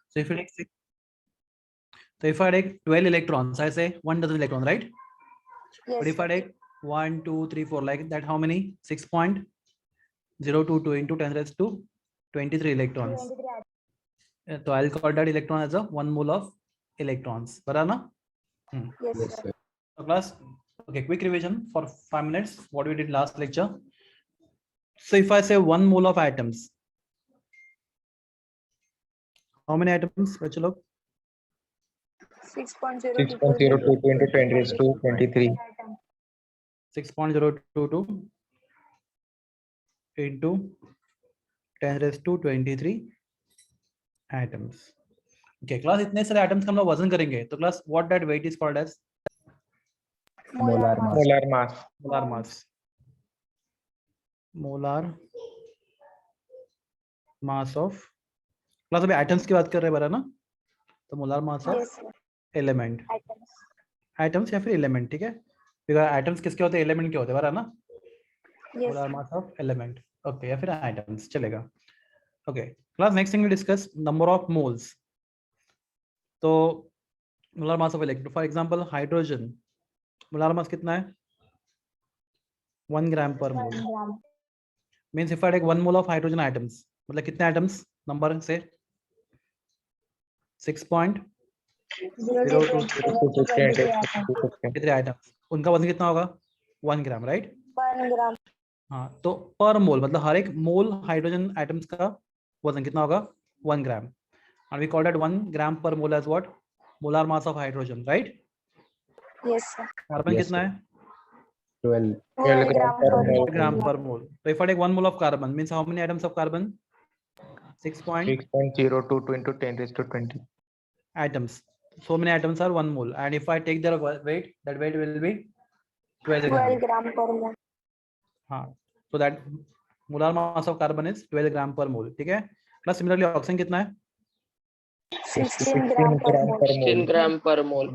So if you take so if I take 12 electrons, I say 1 dozen electron, right? Yes, But if I take 1, 2, 3, 4 like that, how many? 6.022 into 10 raised to 23 electrons. So I'll call that electron as a 1 mole of electrons. Barana? yes, sir. So class, okay, quick revision for 5 minutes. What we did last lecture. So if I say 1 mole of atoms, how many atoms? Bachalo? 6.022 into 10 raised to 23. 6.022 into 10 raised to 23 atoms. Okay, class इतने सारे atoms का हम लोग वजन करेंगे तो class what that weight is called as? molar mass. Molar mass. Molar mass. Molar mass of class अभी atoms की बात कर रहे हैं बरा ना तो molar mass of Yes, sir. element. Atoms. Atoms या फिर element, ठीक है? because atoms किसके होते हैं element के होते हैं बरा ना Yes, molar sir. mass of element. Okay, या फिर atoms चलेगा. Okay, class next thing we discuss number of moles. तो molar mass of electron, for example hydrogen molar mass कितना है 1 gram per mole. 1 gram. Means if I take 1 mole of hydrogen atoms मतलब कितने atoms number से 6.022 कितने atoms उनका वजन कितना होगा 1 gram, right? 1 gram. हाँ तो पर मोल मतलब हर एक मोल हाइड्रोजन एटम्स का वजन कितना होगा 1 gram and we call that 1 gram per mole as what molar mass of hydrogen, right? Yes, sir. Carbon Yes, कितना है 12. 12 gram per mole. 1 gram per mole. So if I take 1 mole of carbon means how many atoms of carbon 6.022 into 10 raised to 20. atoms. So many atoms are 1 mole and if I take their weight that weight will be 12 gram. 12 gram per mole. हाँ so that molar mass of carbon is 12 gram per mole, ठीक है? Plus similarly oxygen कितना है 16 gram per mole. 16 gram per mole.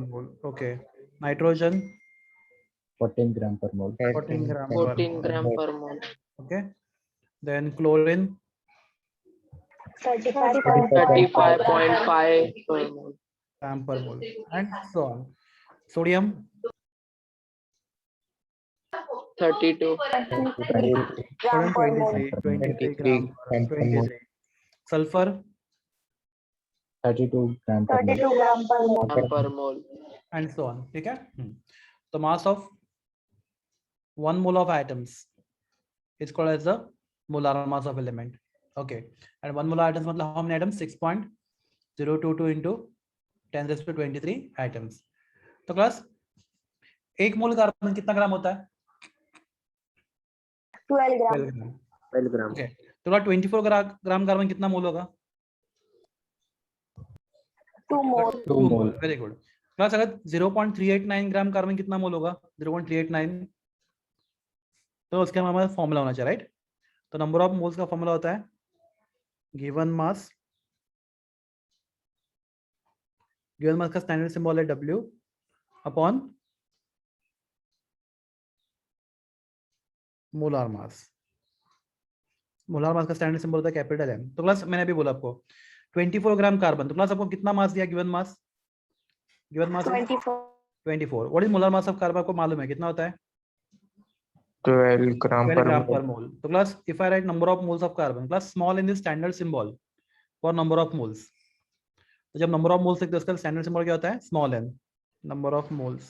Okay. Nitrogen 14 gram per mole. 14 gram per 14 mole. gram per mole. Okay. Then chlorine 35.5 35.5 per mole. gram per mole and so on. Sodium 32. gram sodium per mole. 23 gram 23. Sulfur 32 gram per mole. 32 gram per mole. Gram per mole. and so on, ठीक है? The mass of 1 mole of atoms is called as the molar mass of element. Okay, and 1 molar atoms मतलब how many atoms 6.022 into 10 raised to 23 atoms. तो class 1 mole carbon कितना ग्राम होता है 12 gram. 12 ग्राम. 12 gram. Okay, तो 24 gram carbon कितना मोल होगा 2 mole. 2 mole. Very good. Class अगर 0.389 gram carbon कितना मोल होगा 0.389 तो उसके हमारा फॉर्मूला होना चाहिए, राइट? तो नंबर ऑफ मोल्स का फॉर्मूला होता है गिवन मास का स्टैंडर्ड सिंबल है W upon molar mass. Molar mass का स्टैंडर्ड सिंबल होता है कैपिटल M. तो क्लास मैंने अभी बोला आपको 24 ग्राम कार्बन, तो क्लास आपको कितना मास दिया given mass 24. 24. What is molar mass of carbon आपको मालूम है कितना होता है 12 gram 12 per gram per mole. mole. So class, if I write number of moles of carbon, class small in the standard symbol for number of moles. तो जब number of moles लिखते हैं उसका standard symbol क्या होता है small n, number of moles.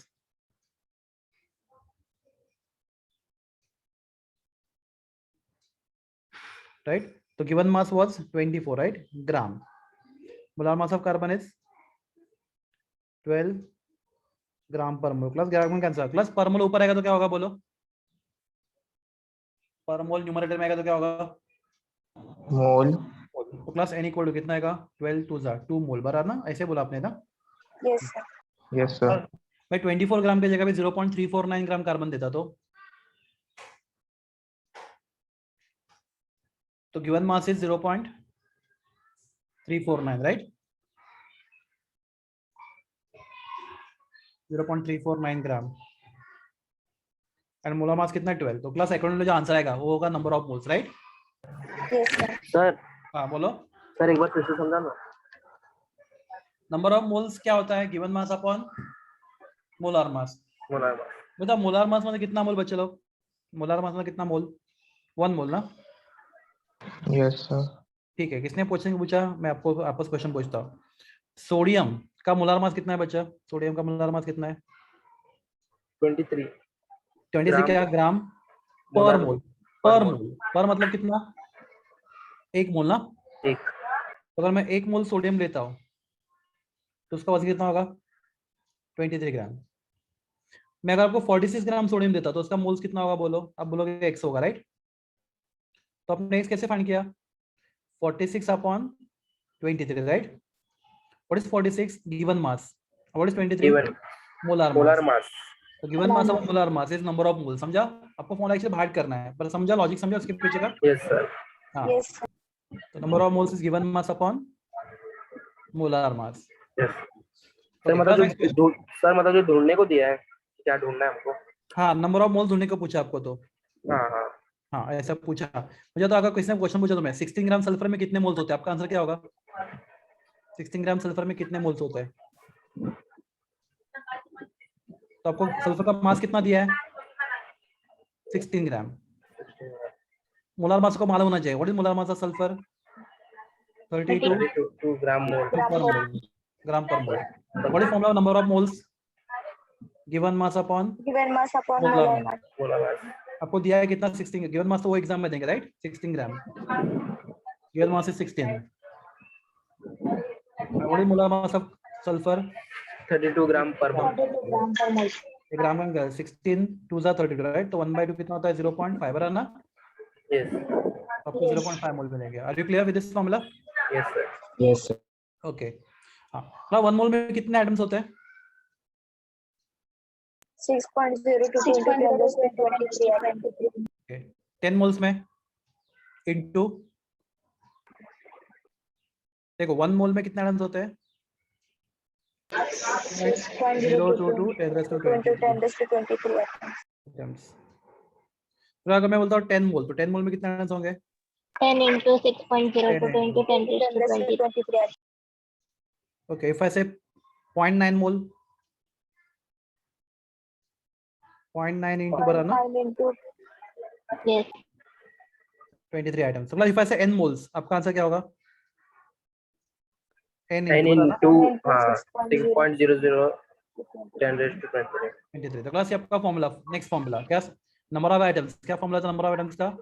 Right? So given mass was 24, right? Gram. Molar mass of carbon is 12 gram per mole. Class gram cancel. Class per mole ऊपर आएगा तो क्या होगा बोलो? पर मोल न्यूमरेटर में आएगा तो क्या होगा Mole. तो क्लास n इक्वल टू कितना आएगा 12 2 2 मोल बराबर ना, ऐसे बोला आपने ना. Yes, sir. Yes, sir. मैं 24 ग्राम की जगह पे 0.349 ग्राम कार्बन देता तो given mass is 0.349, right? 0.349 gram and molar mass कितना 12. तो क्लास अकॉर्डिंग टू जो आंसर आएगा वो होगा number of moles, right? Yes, sir. Sir हाँ बोलो. सर एक बार फिर से समझा ना नंबर ऑफ मोल्स क्या होता है? Given mass upon molar mass. बेटा मोलार मास में कितना मोल बचे लोग? मोलार मास में कितना मोल? 1 मोल ना? Yes, sir. ठीक है, किसने क्वेश्चन पूछा? मैं आपको आपस क्वेश्चन पूछता हूँ। सोडियम का मोलार मास कितना है बच्चा? सोडियम का मोलार मास कितना है? 23 23 क्या? ग्राम पर मोलार मोल। per पर mole। मोल, पर मतलब कितना? 1 मोल ना? एक तो अगर मैं 1 मोल सोडियम लेता हूँ तो उसका वजन कितना होगा? 23 ग्राम। मैं अगर आपको 46 ग्राम सोडियम देता तो उसका मोल्स कितना होगा? बोलो, अब बोलोगे x होगा, राइट? तो आपने x कैसे फाइंड किया? 46 upon 23, right? What is 46? Given mass. What is 23? given molar molar mass. mass। तो given mass upon molar mass is number of mole. समझा? आपको फॉर्मूला एक्चुअली भाग करना है, पर समझा? लॉजिक समझा उसके पीछे का? Yes sir। हाँ, Yes, sir. तो number of moles is given mass upon molar mass. Yes। Sir मतलब जो ढूंढने को दिया है, क्या ढूंढना है हमको? हाँ, नंबर ऑफ मोल्स ढूंढने को पूछा आपको तो। हाँ हाँ। हाँ, ऐसा पूछा मुझे। तो अगर किसी ने क्वेश्चन पूछा तो मैं 16 ग्राम सल्फर में कितने मोल्स होते हैं, आपका आंसर क्या होगा? 16 ग्राम सल्फर में कितने मोल्स होते हैं? तो आपको सल्फर का मास कितना दिया है? 16 ग्राम। मोलार मास को मालूम होना चाहिए। What is molar mass of sulphur? 32 2 gram mole. Per mole. Gram per mole. What is formula number of moles? Given mass upon Given mass upon molar molar mass. mass. molar mass। आपको दिया है कितना? 16। Given mass तो वो exam में देंगे, right? 16 gram. Given mass is 16। What is molar mass of sulphur? 32 gram per mole. 32 gram per mole. ये ग्राम का 16 2 जा 32, राइट? तो 1/2 कितना होता है? 0.5 बराबर ना? Yes। आपको 0.5 मोल मिलेंगे। Are you clear with this formula? Yes sir। Yes, sir. Okay. हाँ, 1 मोल में कितने एटम्स होते हैं? 6.02 into 10 raised to 23 atoms. Okay, 10 moles में इनटू, देखो 1 मोल में कितने एटम्स होते हैं? 0.022 10 raised to into 10 23 raised to 23 atoms. Atoms. तो अगर मैं बोलता हूँ 10 मोल, तो 10 मोल में कितने एटम्स होंगे? 10 into 6.02 into 10 raised 10 to raised to 20. 23 atoms. Okay, if I से 0.9 मोल, 0.9 into बराबर ना 9 into Yes. 23 आइटम्स। मतलब इफ आई से n मोल्स, आपका आंसर क्या होगा? n 10 into बराबर into हाँ, 6.00 10 raised to 23। 23। तो क्लास ये आपका फॉर्मूला। नेक्स्ट फॉर्मूला क्या? Number of items. क्या फॉर्मूला था नंबर ऑफ आइटम्स का?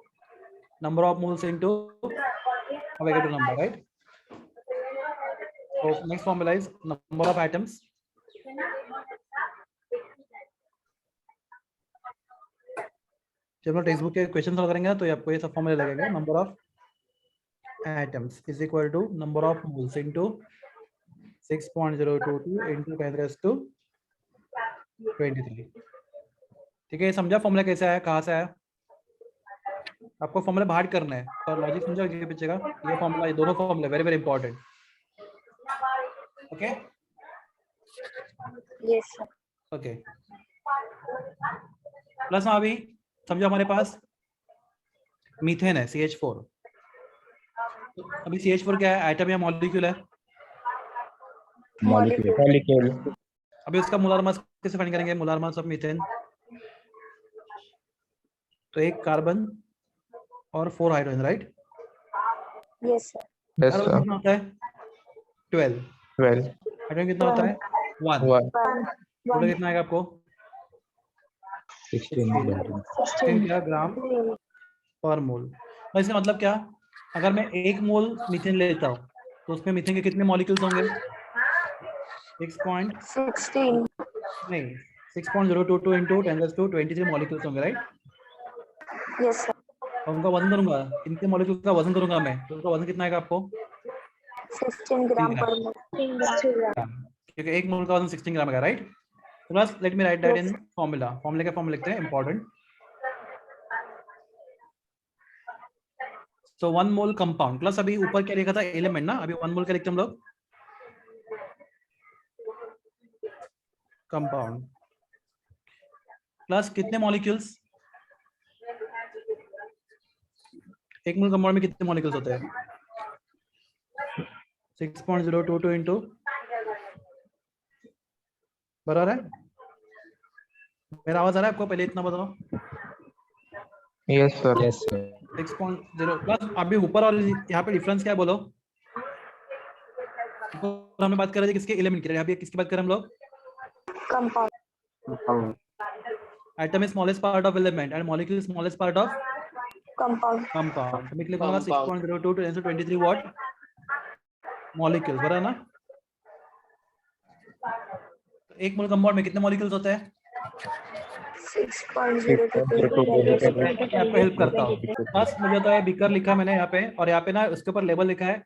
Number of moles into Avogadro number, right? So next formula is number of atoms जब हम टेक्स्ट बुक के क्वेश्चन सॉल्व करेंगे तो ये आपको ये सब फॉर्मूला लगेगा। Number of atoms is equal to number of moles into 6.022 into 10 raised to 23। ठीक है, ये समझा फॉर्मूला कैसे आया, कहाँ से आया? आपको फॉर्मूला बाहर करना है, पर लॉजिक समझा ये पीछे का? ये फॉर्मूला, ये दोनों formula very very important. Okay yes sir. Okay, plus में अभी समझो हमारे पास मीथेन है CH4। तो अभी CH4 क्या है? आइटम या मॉलिक्यूल है? Molecule. अभी उसका मोलार मास कैसे फाइंड करेंगे? मोलार मास ऑफ मीथेन, तो एक कार्बन और 4 hydrogen, right? Yes sir. Yes, carbon sir. कितना होता है? 12। 12. हाइड्रोजन कितना होता है? 1। 1. टोटल कितना आएगा आपको? 16 क्या ग्राम पर मोल। तो इसका मतलब क्या? अगर मैं 1 मोल मीथेन लेता हूँ तो उसमें मीथेन के कितने मॉलिक्यूल्स होंगे? 16. 6.022 into 10 raised to 23 मॉलिक्यूल्स होंगे, राइट? Yes sir. और उनका वजन करूंगा, इनके मॉलिक्यूल का वजन करूंगा मैं, तो उसका वजन कितना आएगा आपको? 16 gram per mole. 16 gram. क्योंकि 1 मोल का वजन 16 ग्राम है, राइट? तो बस let me right that in formula. फॉर्मूले का फॉर्मूला लिखते हैं, इंपॉर्टेंट। सो 1 मोल कंपाउंड प्लस अभी ऊपर क्या लिखा था? एलिमेंट ना। अभी 1 मोल क्या लिखते हैं हम लोग? कंपाउंड प्लस कितने मॉलिक्यूल्स? 1 मोल कंपाउंड में कितने मॉलिक्यूल्स होते हैं? 6.022 into बराबर है? मेरा आवाज आ रहा है आपको? पहले इतना बताओ। Yes, sir. Yes, sir. 6.0 plus अभी ऊपर और यहाँ पे डिफरेंस क्या है बोलो? ऊपर हमने बात कर रहे थे किसके एलिमेंट की, यहाँ पे किसकी बात कर रहे हैं हम लोग? Compound. Atom is smallest part of element and molecule is smallest part of Compound. compound. तो मैं क्लिक करूंगा Compound. 6.02 to 10 to 23 watt molecules, बराबर ना? तो एक मोल कंपाउंड में कितने मॉलिक्यूल्स होते हैं? 6.0 to मैं आपको हेल्प करता हूँ। प्लस मुझे तो है बीकर लिखा मैंने यहाँ पे, और यहाँ पे ना उसके ऊपर लेबल लिखा है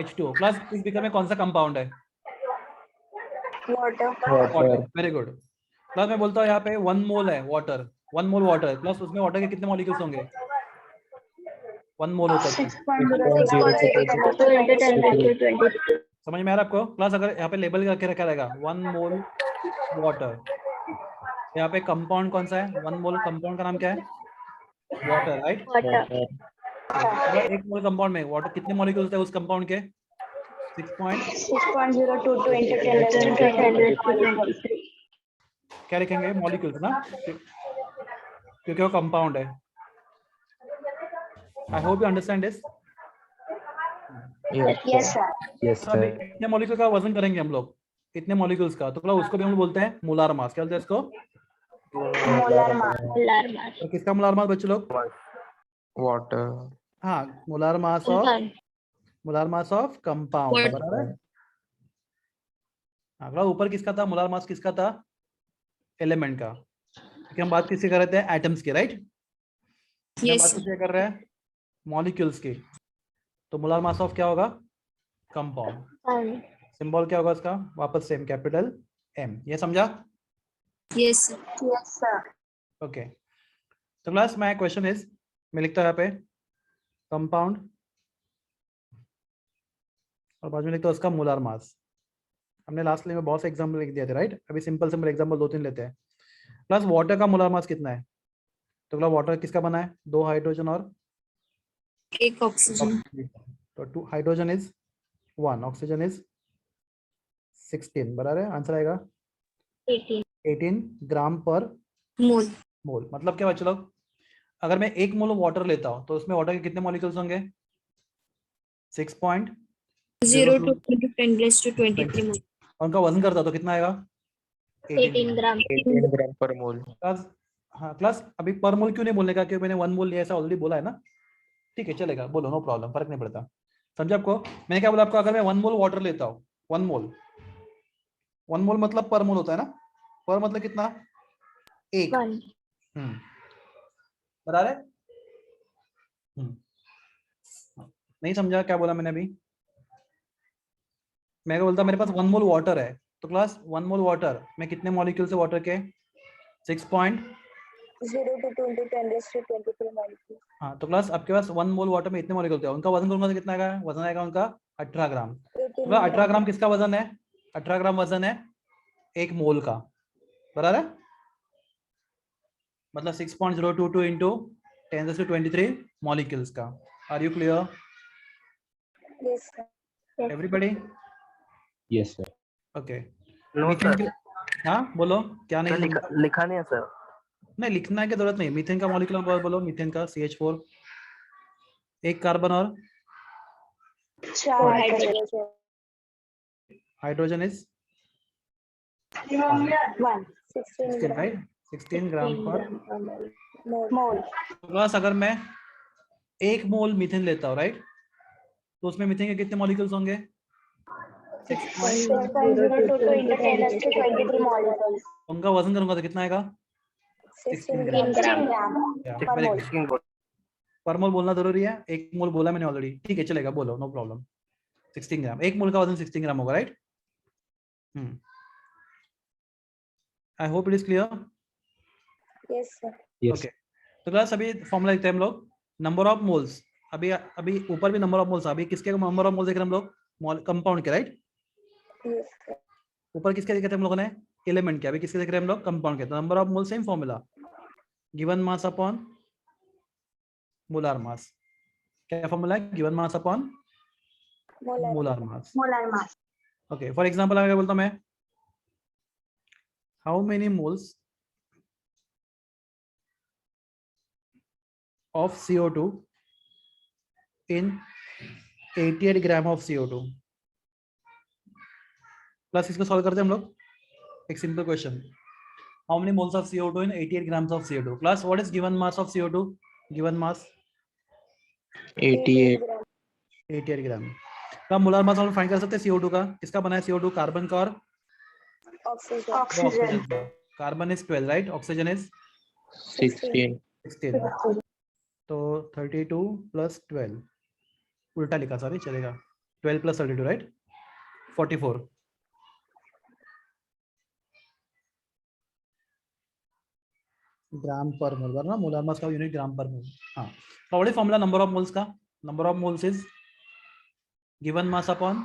H2O। प्लस इस बीकर में कौन सा कंपाउंड है? water. Water. Very good. Plus मैं बोलता हूँ यहाँ पे 1 मोल है वाटर, 1 मोल वाटर, प्लस उसमें वाटर के कितने मॉलिक्यूल्स होंगे? 1 मोल होता है। 6.0 समझ में आ रहा है आपको? प्लस अगर यहाँ पे लेबल करके रखा रहेगा 1 मोल वाटर, यहाँ पे कंपाउंड कौन सा है? 1 मोल कंपाउंड का नाम क्या है? Water, right? अगर 1 मोल कंपाउंड में वाटर कितने मॉलिक्यूल्स है उस कंपाउंड के? 6.02 to 10 to 23. क्या लिखेंगे? मॉलिक्यूल्स ना, क्योंकि वो कंपाउंड है। I hope you understand this. Yes, sir. Yes, अभी sir. इतने मॉलिक्यूल का वजन करेंगे हम लोग, इतने मॉलिक्यूल्स का, तो उसको भी हम बोलते हैं मोलार मास। क्या बोलते हैं इसको? Molar mass. Molar mass. और किसका मोलार मास बच्चे लोग? Water. हाँ, मोलार मास ऑफ कंपाउंड, बराबर है? अगला ऊपर किसका था? मोलार मास किसका था? एलिमेंट का। क्योंकि हम बात किसकी कर रहे थे? एटम्स की, राइट? Yes, बात किसकी कर रहे हैं? मॉलिक्यूल्स की। तो मोलार मास ऑफ क्या होगा? कंपाउंड। सिंबल क्या होगा उसका? वापस सेम, कैपिटल M। ये समझा? yes, sir. Yes, sir. Okay. तो क्लास माय क्वेश्चन इज, मैं लिखता हूँ यहाँ पे कंपाउंड और बाजू में लिखता हूँ उसका मोलार मास। हमने लास्ट में बहुत से एग्जाम्पल लिख दिए थे, राइट? अभी सिंपल एग्जाम्पल 2-3 लेते हैं। प्लस वाटर का मोलार मास कितना है? तो क्लास वाटर किसका बना है? 2 हाइड्रोजन और Take oxygen. तो 2 हाइड्रोजन इज 1, ऑक्सीजन इज 16, बराबर है? आंसर आएगा 18 ग्राम पर Mole. मोल। मतलब क्या बच्चे लोग, अगर मैं 1 मोल वाटर लेता हूँ तो उसमें वाटर के कितने मॉलिक्यूल्स होंगे? 6. 0 to 10 raised to 23 mole. उनका वजन करता तो कितना आएगा? 18 ग्राम। 18 gram per mole. प्लस हाँ, प्लस अभी पर मोल क्यों नहीं बोलने का? क्योंकि मैंने 1 मोल लिया, ऐसा ऑलरेडी बोला है ना। ठीक है, चलेगा, बोलो, नो प्रॉब्लम, फर्क नहीं पड़ता। समझे आपको? मैंने क्या बोला आपको? अगर मैं 1 मोल वाटर लेता हूँ, 1 मोल मतलब पर मोल होता है ना? पर मतलब कितना? 1। 1 बराबर है? नहीं समझा क्या बोला मैंने अभी? मैं क्या बोलता, मेरे पास 1 मोल वाटर है, तो क्लास 1 मोल वाटर में कितने मॉलिक्यूल से वाटर के? 6. 0 to 10 to 23 molecules. हाँ, तो क्लास आपके पास 1 मोल वाटर में इतने मॉलिक्यूल थे, उनका वजन करूंगा तो कितना आएगा? वजन आएगा उनका 18 ग्राम। 18 ग्राम किसका वजन है? 18 ग्राम वजन है 1 मोल का, बराबर है? मतलब 6.022 into 10 to 23 मॉलिक्यूल्स का। Are you clear Yes, sir. Everybody? Yes, sir. Okay. No sir, हाँ बोलो, क्या नहीं लिखा नहीं है सर। नहीं, लिखना की जरूरत नहीं। मीथेन का मॉलिक्यूलर नंबर बोलो। मीथेन का CH4, 1 कार्बन और 4 hydrogen. Hydrogen is 1. 16 16, gram. Right? 16 ग्राम पर Mole. बस। अगर मैं 1 मोल मीथेन लेता हूँ, राइट, तो उसमें मीथेन के कितने मॉलिक्यूल्स होंगे? 6.02 to 10 to 23 molecules. उनका वजन करूंगा तो कितना आएगा? 16 gram. Per mole. पर मोल बोलना जरूरी है? 1 मोल बोला मैंने ऑलरेडी। ठीक है, चलेगा, बोलो, नो प्रॉब्लम। 16 ग्राम, 1 मोल का वजन 16 ग्राम होगा, right? I hope it is clear. Yes, sir. Yes. Okay, तो क्लास अभी फॉर्मूला लिखते हैं हम लोग। नंबर ऑफ मोल्स, अभी ऊपर भी नंबर ऑफ मोल्स, अभी किसके नंबर ऑफ मोल्स देख रहे हैं हम लोग? कंपाउंड के, राइट? Yes, sir. ऊपर किसके देखे थे हम लोगों ने? एलिमेंट के। अभी किसके देख रहे हैं हम लोग? कंपाउंड के। तो number of mole same formula, given mass upon molar mass. क्या फॉर्मूला है? Given mass upon molar mass. Molar mass. Okay, for example अगर बोलता हूं मैं how many moles of CO2 in 88 gram of CO2? Plus इसको solve करते हैं हम लोग. एक simple question. How many moles of CO2 in 88 grams of CO2? Plus, what is given mass of CO2? Given mass 88. 88 ग्राम. तो हम molar mass हम find कर सकते हैं CO2 का. किसका बना है CO2? कार्बन का और Oxygen. ऑक्सीजन का. Carbon is 12, right? Oxygen is 16. 16. तो 32 प्लस 12, उल्टा लिखा, सॉरी, चलेगा. 12 प्लस 32, राइट? 44. ग्राम पर मोल, ना मोलर मास का यूनिट ग्राम पर मोल. हाँ. तो what is formula number of moles का? Number of moles is given mass upon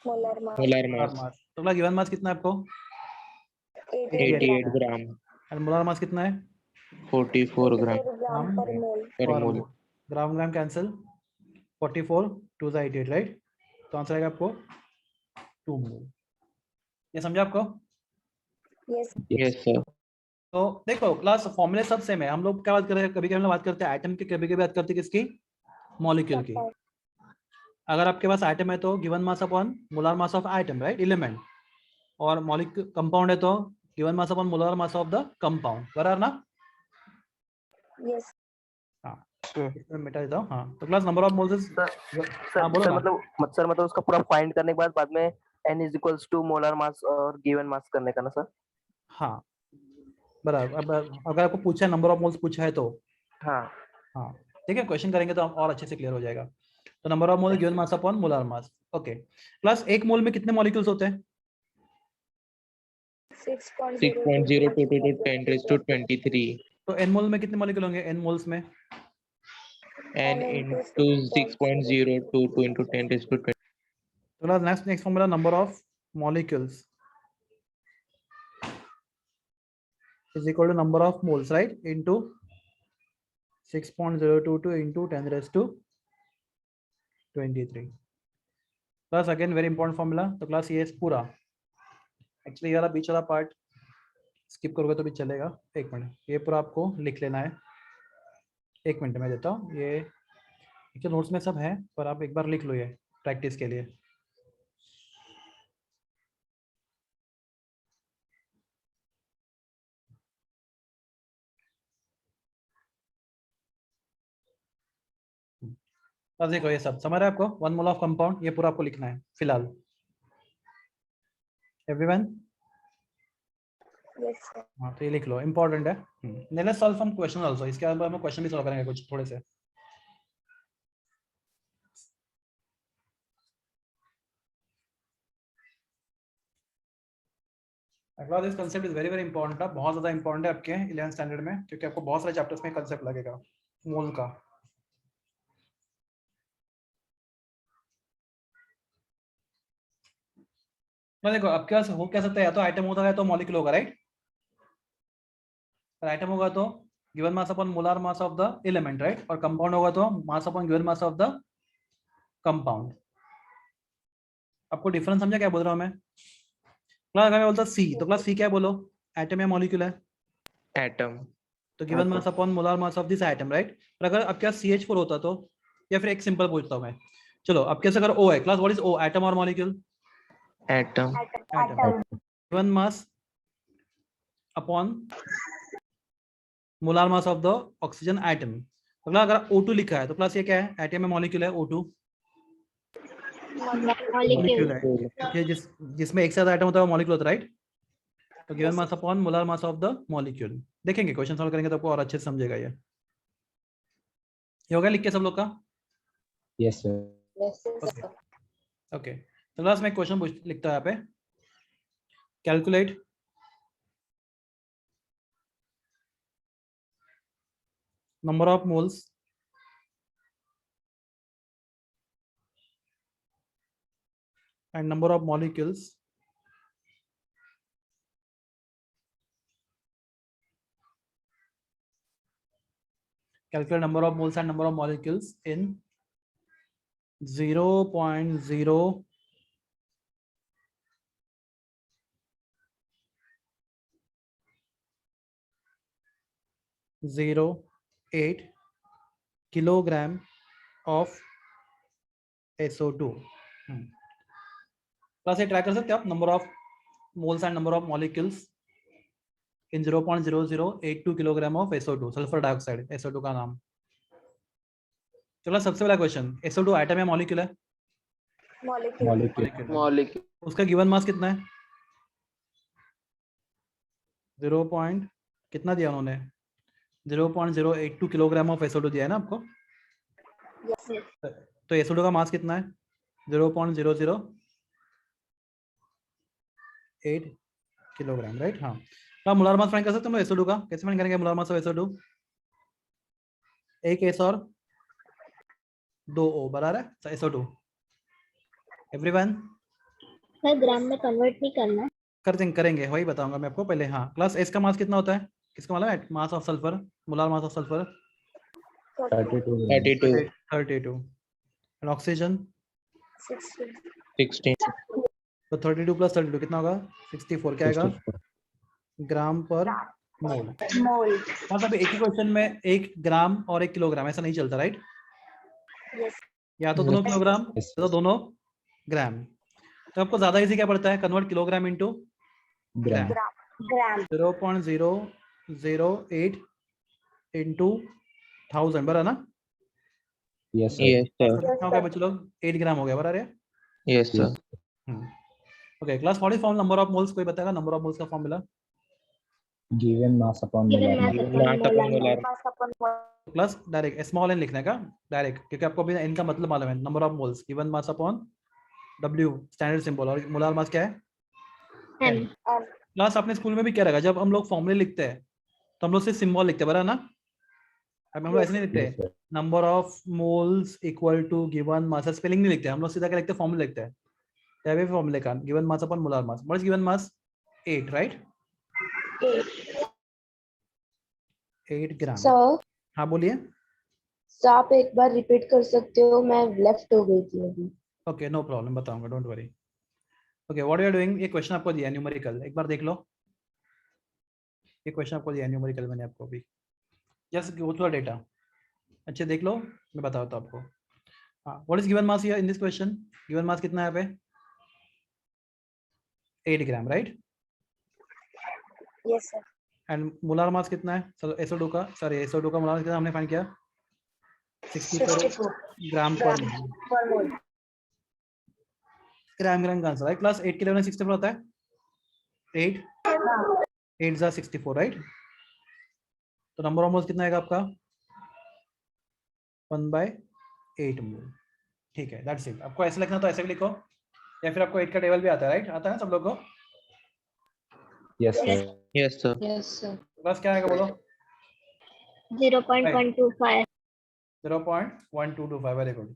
Molar mass. Molar molar mass mass. तो गिवन मास कितना है आपको? 88 88 gram. और मोलर मास कितना है? 44 gram gram per mole. per पर mole. मोल. ग्राम ग्राम कैंसिल. 44 2 सा 88, राइट? तो आंसर आएगा आपको 2 मोल. ये समझा आपको? Yes. Yes, sir. तो देखो क्लास, फॉर्मूले सब सेम है. हम लोग क्या बात कर रहे हैं? कभी कभी हम लोग बात करते हैं एटम की, कभी कभी बात करते हैं किसकी? मॉलिक्यूल की. अगर आपके पास एटम है तो given mass upon molar mass of atom, right? Element. और मॉलिक्यूल कंपाउंड है तो given mass upon molar mass of the compound. बराबर ना? Yes. इसमें मिटा देता हूं. हाँ. तो class number of moles is, sir बोलो ना. मतलब उसका पूरा फाइंड करने के बाद में n is equals to molar mass और गिवन मास करने का ना सर? हाँ बराबर. अब अगर आपको पूछा है, नंबर ऑफ मोल्स पूछा है तो हाँ. हाँ ठीक है, क्वेश्चन करेंगे तो और अच्छे से क्लियर हो जाएगा. तो number of mole given mass upon molar mass. Okay. Plus एक मोल में कितने मॉलिक्यूल्स होते हैं? 6.022 to 10 raised to 23. तो एन मोल में कितने मॉलिक्यूल होंगे? एन मोल्स में N into 6.022 into 10 raised to 20. तो next formula, number of molecules is equal to number of moles, right, into 6.022 into 10 raised to 23. Plus again very important formula. तो class ये पूरा, actually ये वाला बीच वाला part skip करोगे तो भी चलेगा. एक मिनट, ये पूरा आपको लिख लेना है. एक मिनट में देता हूँ. ये एक्चुअली नोट्स में सब है, पर आप एक बार लिख लो ये प्रैक्टिस के लिए. अब देखो ये सब समझ रहे हैं आपको? 1 मोल ऑफ कंपाउंड, ये पूरा आपको लिखना है फिलहाल. एवरीवन? Yes, sir. हाँ तो ये लिख लो, इंपॉर्टेंट है. Let's solve some question also. इसके बाद हम क्वेश्चन भी सॉल्व करेंगे कुछ थोड़े से. अगला this concept is very very important. बहुत ज्यादा इंपॉर्टेंट है आपके 11th स्टैंडर्ड में, क्योंकि आपको बहुत सारे चैप्टर्स में कांसेप्ट लगेगा मोल का. तो देखो आपके पास हो क्या सकता है, या तो आइटम होता है तो मॉलिक्यूल होगा, राइट? अगर आइटम होगा तो given mass upon molar mass of the element, right? और कंपाउंड होगा तो mass upon given mass of the compound. आपको डिफरेंस समझा क्या बोल रहा हूं मैं? क्लास अगर मैं बोलता सी, तो क्लास सी क्या है बोलो? एटम या मॉलिक्यूल है? Atom. तो given mass upon molar mass of this atom, right? पर अगर आपके पास CH4 होता तो, या फिर एक सिंपल पूछता हूं मैं, चलो आपके पास अगर O है, class what is O? Atom और molecule? Atom. Atom. Given mass upon molar mass of the oxygen atom. अगला अगर O2 लिखा है तो क्लास ये क्या है? एटम में मॉलिक्यूल है O2? मॉलिक्यूल. है. ये जिसमें एक साथ एटम होता है वो मॉलिक्यूल होता है, राइट? तो given mass upon molar mass of the molecule. देखेंगे क्वेश्चन सॉल्व करेंगे तो आपको और अच्छे से समझेगा ये. हो गया लिख के सब लोग का? Yes, sir. ओके. तो क्लास में क्वेश्चन लिखता है यहाँ पे. Calculate number of moles and number of molecules calculate number of moles and number of molecules in 0.0 0.08 kilogram of SO2. Plus ये ट्राई कर सकते हो आप number of moles and number of molecules in 0.0082 kilogram of SO2, sulphur dioxide, SO2 का नाम। चलो सबसे पहला क्वेश्चन, SO2 एटम या मॉलिक्यूल है? Molecule. Molecule. Molecule. उसका गिवन मास कितना है? 0. कितना दिया उन्होंने? 0.082 किलोग्राम ऑफ SO2 दिया है ना आपको? Yes. Yes. तो SO2 का मास कितना है? 0.008 किलोग्राम, राइट? हाँ, तो आप मोलर मास फाइंड कर सकते हो SO2 का। कैसे फाइंड करेंगे मोलर मास ऑफ SO2? एक S और 2 O बराबर है SO2। एवरीवन सर ग्राम में कन्वर्ट नहीं करना। करेंगे, वही बताऊंगा मैं आपको पहले। हाँ, क्लास S का मास कितना होता है? किसका मालूम है? मास of sulphur, molar mass of sulphur 32 grams. 32, 32 and oxygen 16. 16. तो 32 प्लस 32 कितना होगा? 64। क्या आएगा? 64. ग्राम पर मोल। Mole. मतलब एक ही क्वेश्चन में 1 ग्राम और 1 किलोग्राम ऐसा नहीं चलता, राइट? Yes. या तो दोनों Yes. Kilogram Yes. या तो दोनों ग्राम। तो आपको ज्यादा इजी क्या पड़ता है? Convert kilogram into Gram. Gram. 0.008 into 1000 बराबर ना? Yes, sir. Yes, sir. कितना हो गया बच्चे लोग? 8 ग्राम हो गया बराबर है? Yes, sir. Yes. Okay class, what is form number of moles? कोई बताएगा नंबर ऑफ मोल्स का formula? Given mass upon Given molar mass mass. upon Mass upon molar molar. Mass upon mole. Plus direct small n लिखने का direct, क्योंकि आपको अभी इनका मतलब मालूम है। Number of moles given mass upon W standard symbol, और मोलर मास क्या है? M. And क्लास आपने स्कूल में भी क्या रखा? जब हम लोग फॉर्मूले लिखते हैं तो हम लोग सिर्फ सिंबल लिखते हैं बराबर ना? अब हम लोग ऐसे नहीं Yes, लिखते sir. Number of moles equal to given mass, spelling नहीं लिखते हम लोग, सीधा क्या लिखते हैं? फॉर्मूला लिखते हैं। तभी फॉर्मूले का given mass upon molar mass. What is given mass? 8, right? 8 gram. Sir हाँ बोलिए। सर आप एक बार रिपीट कर सकते हो, मैं लेफ्ट हो गई थी अभी। ओके नो प्रॉब्लम, बताऊंगा, don't worry. Okay what you are doing? ये क्वेश्चन आपको दिया न्यूमेरिकल, एक बार देख लो। ये क्वेश्चन आपको दिया न्यूमेरिकल मैंने आपको भी, just go through the data. अच्छे देख लो, मैं बताता हूँ आपको। हाँ, what is given mass here in this question? Given mass कितना है यहाँ पे? 8 gram, right? yes, sir. And molar mass कितना है? चलो SO2 का, सॉरी SO2 का मोलर कितना हमने फाइंड किया? 64 64 ग्राम पर gram मोल। per mole. ग्राम का आंसर है। क्लास 8 के लेवल में 64 होता है। 8 8 जा 64, राइट? तो नंबर ऑफ मोल्स कितना आएगा आपका? 1/8 मोल। ठीक है, दैट्स इट। आपको ऐसे लिखना तो ऐसे भी लिखो, या फिर आपको 8 का टेबल भी आता है, राइट? आता है सब लोग को? Yes, sir. Yes, sir. Yes sir. बस क्या आएगा बोलो? 0.125. 0.1225, वेरी गुड।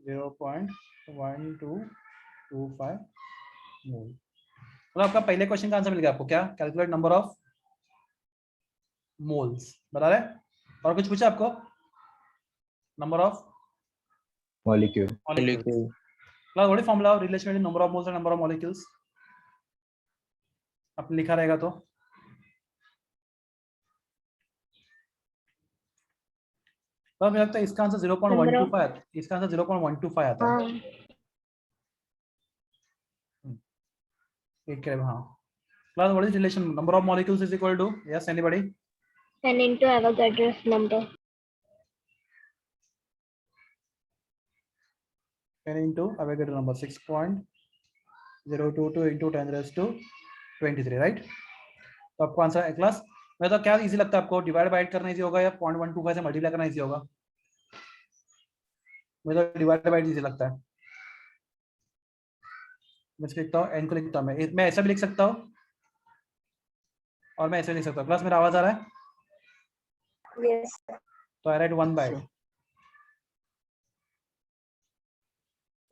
0.1225 मोल। तो आपका पहले क्वेश्चन का आंसर मिल गया आपको। क्या? कैलकुलेट नंबर ऑफ मोल्स, बता रहे? और कुछ पूछा आपको? Number of Molecule. Molecules. Molecule. Class what is formula of relation between number of moles and number of molecules? आपने लिखा रहेगा तो मुझे लगता है इसका आंसर 0.125 आता है। इसका आंसर 0.125 आता है। हाँ 8 के, हाँ। Class what is relation number of molecules is equal to, yes anybody? 10 into Avogadro's number. 10 into Avogadro number 6.022 into 10⁻23, right? तो आपको आंसर है क्लास। मैं तो क्या इजी लगता है आपको? डिवाइड बाइड करना इजी होगा या 0.125 से मल्टीप्लाई करना इजी होगा? मुझे तो डिवाइड बाइड इजी लगता है। मैं इसको लिखता हूँ, एन को लिखता हूँ मैं ऐसा भी लिख सकता हूँ और मैं ऐसे लिख सकता हूँ। क्लास मेरा आवाज आ रहा है? Yes, sir. तो आई राइट 1/8।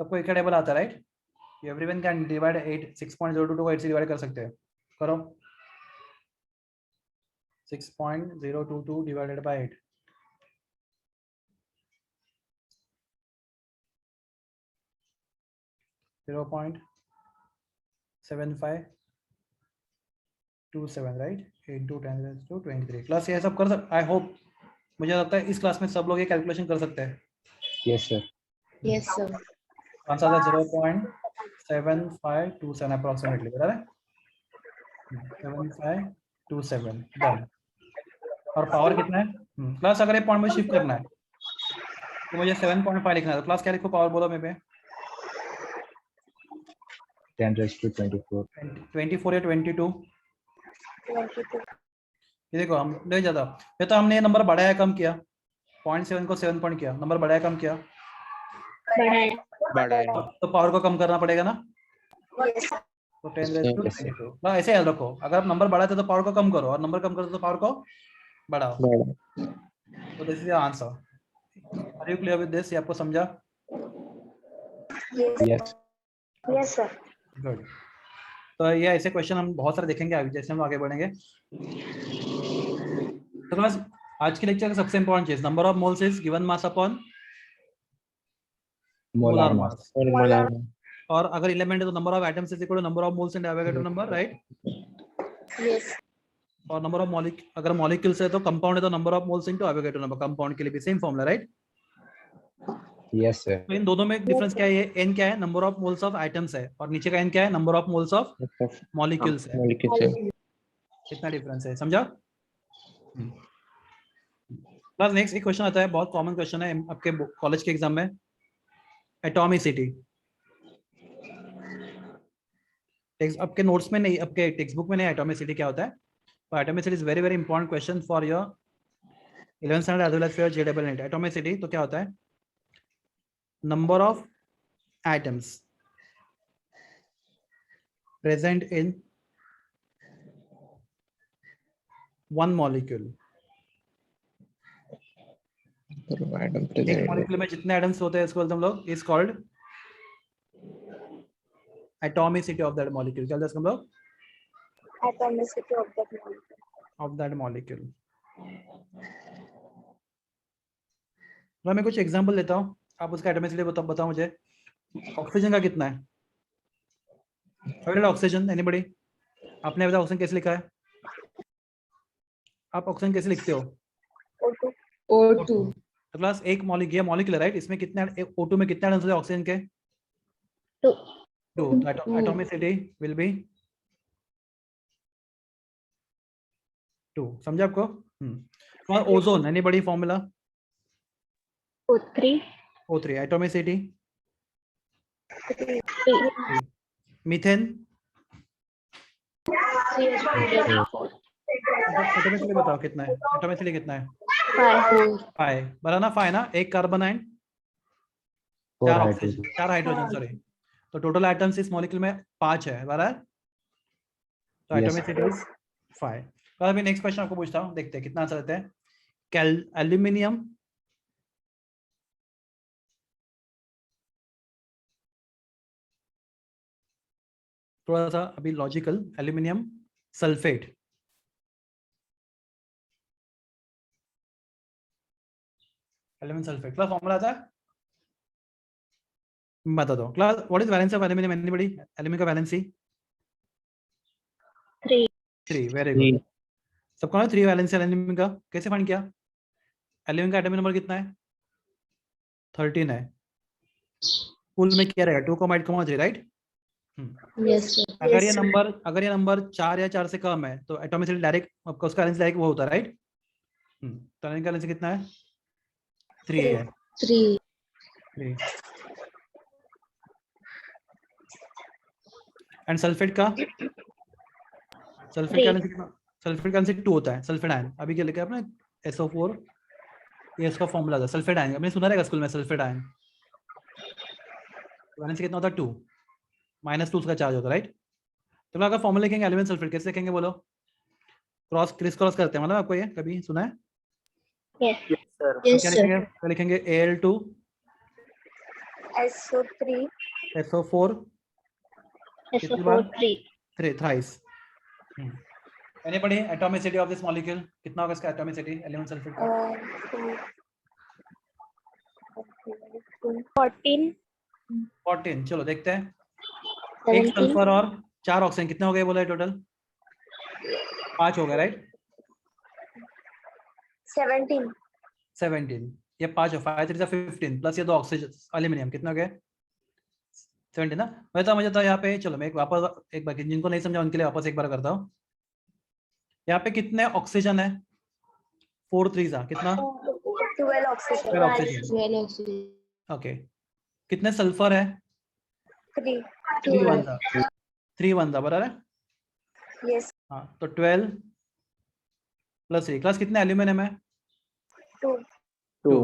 सबको एक टेबल आता है, राइट? एवरीवन कैन डिवाइड 8 6.022 को 8 से डिवाइड कर सकते हैं। करो 6.022 divided by 8। 27 right, into 10 raised to 23। Class ये सब कर सकते, आई होप, मुझे लगता है इस क्लास में सब लोग ये कैलकुलेशन कर सकते हैं। Yes, sir. Yes, sir. Answer था 0.7527 अप्रोक्सीमेटली, बराबर है? 7527 डन। और पावर कितना है क्लास? अगर ये पॉइंट में शिफ्ट करना है तो मुझे 7.5 लिखना है, तो क्लास क्या लिखो? पावर बोलो मेरे पे। 10 raised to 24. 24 या 22? 22. ये देखो हम नहीं ज्यादा, ये तो हमने ये नंबर बढ़ाया कम किया, 0.7 को 7 पॉइंट किया, नंबर बढ़ाया कम किया, बढ़ाया। तो पावर को कम करना पड़ेगा ना। Yes, sir. तो 10 Yes, raised to yes, sir. 22। ना ऐसे याद रखो, अगर आप नंबर बढ़ाते तो पावर को कम करो और नंबर कम करो तो पावर को बढ़ाओ। बढ़ा। तो this is the answer. Are you clear with this? ये आपको समझा? Yes. Yes. Yes, sir. Good. तो ये ऐसे क्वेश्चन हम बहुत सारे देखेंगे आगे, जैसे हम आगे बढ़ेंगे। तो बस आज के लेक्चर का सबसे इंपॉर्टेंट चीज, number of moles is given mass upon Molar molar mass. Mass. और मोलर। और अगर एलिमेंट है तो number of atoms is equal to number of moles in Avogadro number, right? Yes. और नंबर ऑफ अगर मॉलिक्यूल्स है तो कंपाउंड है तो number of moles into Avogadro number, compound के लिए भी same formula, right? Yes, sir. तो इन दोनों में डिफरेंस क्या है? ये n क्या है? Number of moles of items है, और नीचे का n क्या है? Number of moles of molecules है। मॉलिक्यूल से। कितना डिफरेंस है, समझा? प्लस नेक्स्ट एक क्वेश्चन आता है, बहुत कॉमन क्वेश्चन है आपके कॉलेज के एग्जाम में, एटॉमिसिटी। आपके नोट्स में नहीं, आपके टेक्स्ट बुक में नहीं एटॉमिसिटी क्या होता है, तो atomicity is very very important question for your 11th standard as well as for जेडबल नेट। एटॉमिसिटी तो क्या होता है? Number of atoms present in one molecule. Atom एक प्रेजेंट। मॉलिक्यूल में जितने एटम्स होते हैं इसको बोलते हैं हम लोग, is called atomicity of that molecule. क्या बोलते हैं इसको हम लोग? Atomicity of that molecule. Of that molecule. मैं कुछ एग्जांपल देता हूँ, आप उसका एटॉमिसिटी बताओ मुझे। ऑक्सीजन का कितना है? Oxygen, anybody? आपने बताया ऑक्सीजन कैसे लिखा है? आप ऑक्सीजन कैसे लिखते हो? O2. O2. तो क्लास एक मॉलिक्यूल राइट, इसमें कितने O2 में कितने एटम्स होते हैं ऑक्सीजन के? 2. 2। तो एटॉमिसिटी विल बी 2। समझा आपको? और ozone, anybody? Formula O3. O3। Atomicity 3. Methane, CH2. Atomicity बताओ कितना है? एटॉमिसिटी कितना है? 5. 5 बराबर ना? 5 ना? एक carbon ion, 4 4 hydrogen. Oxygen, 4 hydrogen, sorry. तो टोटल एटम्स इस मॉलिक्यूल में 5 है, बराबर? तो Yes. Atomicity is 5। तो अभी नेक्स्ट क्वेश्चन आपको पूछता हूँ, देखते हैं कितना आंसर देते हैं। एल्यूमिनियम थोड़ा सा अभी logical, aluminium sulphate, aluminium sulphate का फॉर्मूला आता है, बता दो class. What is valency of aluminium? Anybody? Aluminium का वैलेंसी 3. 3। Very good. सबको ना 3 वैलेंसी एल्यूमिनियम का। कैसे फाइंड किया? एल्यूमिनियम का एटॉमिक नंबर कितना है? 13 है। फुल में क्या रहेगा? 2,8,3, राइट? Yes, sir. अगर ये नंबर 4 या 4 से कम है तो एटॉमिसिटी डायरेक्ट आपका उसका वैलेंसी डायरेक्ट वो होता है, राइट? तो इनका वैलेंसी कितना है? 3 है। 3. 3। एंड सल्फेट का? सल्फेट का वैलेंसी कितना? सल्फेट का वैलेंसी 2 होता है। सल्फेट आयन अभी क्या लिखा है आपने? SO4, ये इसका फॉर्मूला था सल्फेट आयन, आपने सुना रहेगा स्कूल में सल्फेट आयन। वैलेंसी कितना होता है? 2, -2 उसका चार्ज होता है, राइट? तो अगर फॉर्मूला लिखेंगे एलिमेंट सल्फेट कैसे लिखेंगे बोलो? क्रिस क्रॉस करते हैं, मतलब आपको ये कभी सुना है? Yes. सर। Yes, क्या sir. लिखेंगे? क्या लिखेंगे? Al2 SO3. SO4 कितनी बार? SO4 3. Thrice. Anybody? Atomicity of this molecule कितना होगा इसका एटॉमिसिटी एलिमेंट सल्फेट का? 14. 14। चलो देखते हैं। एक 17. सल्फर और 4 ऑक्सीजन कितने हो गए बोला टोटल? 5 हो गया राइट 17. 17 ये 5 है 5 3 15 प्लस ये 2 ऑक्सीजन एल्यूमिनियम कितना हो गया 17 ना। मुझे तो यहाँ पे चलो मैं एक वापस एक बार जिनको नहीं समझा उनके लिए वापस एक बार करता हूँ। यहाँ पे कितने ऑक्सीजन है 4 3 कितना 12 oxygen. 12 oxygen 12 oxygen. ओके। कितने सल्फर है 3. 3 1 बराबर है। Yes. हाँ तो 12 प्लस 3 क्लास कितने एल्यूमिनियम है 2. 2.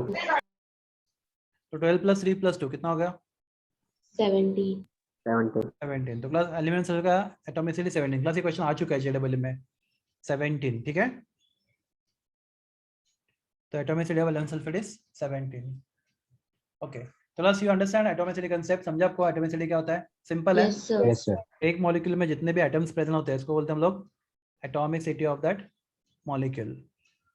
तो 12 प्लस 3 प्लस 2 कितना हो गया 17. 17। तो क्लास एलिमेंट सल्फर का एटॉमिसिटी 17 क्लास ये क्वेश्चन आ चुका है जेडब्ल्यू में 17 ठीक है। तो atomicity of element sulphate is 17 okay. तो class you understand atomicity concept समझा आपको एटॉमिसिटी क्या होता है सिंपल है। Yes sir. Yes, sir. एक मॉलिक्यूल में जितने भी एटम्स प्रेजेंट होते हैं इसको बोलते हैं हम लोग atomicity of that molecule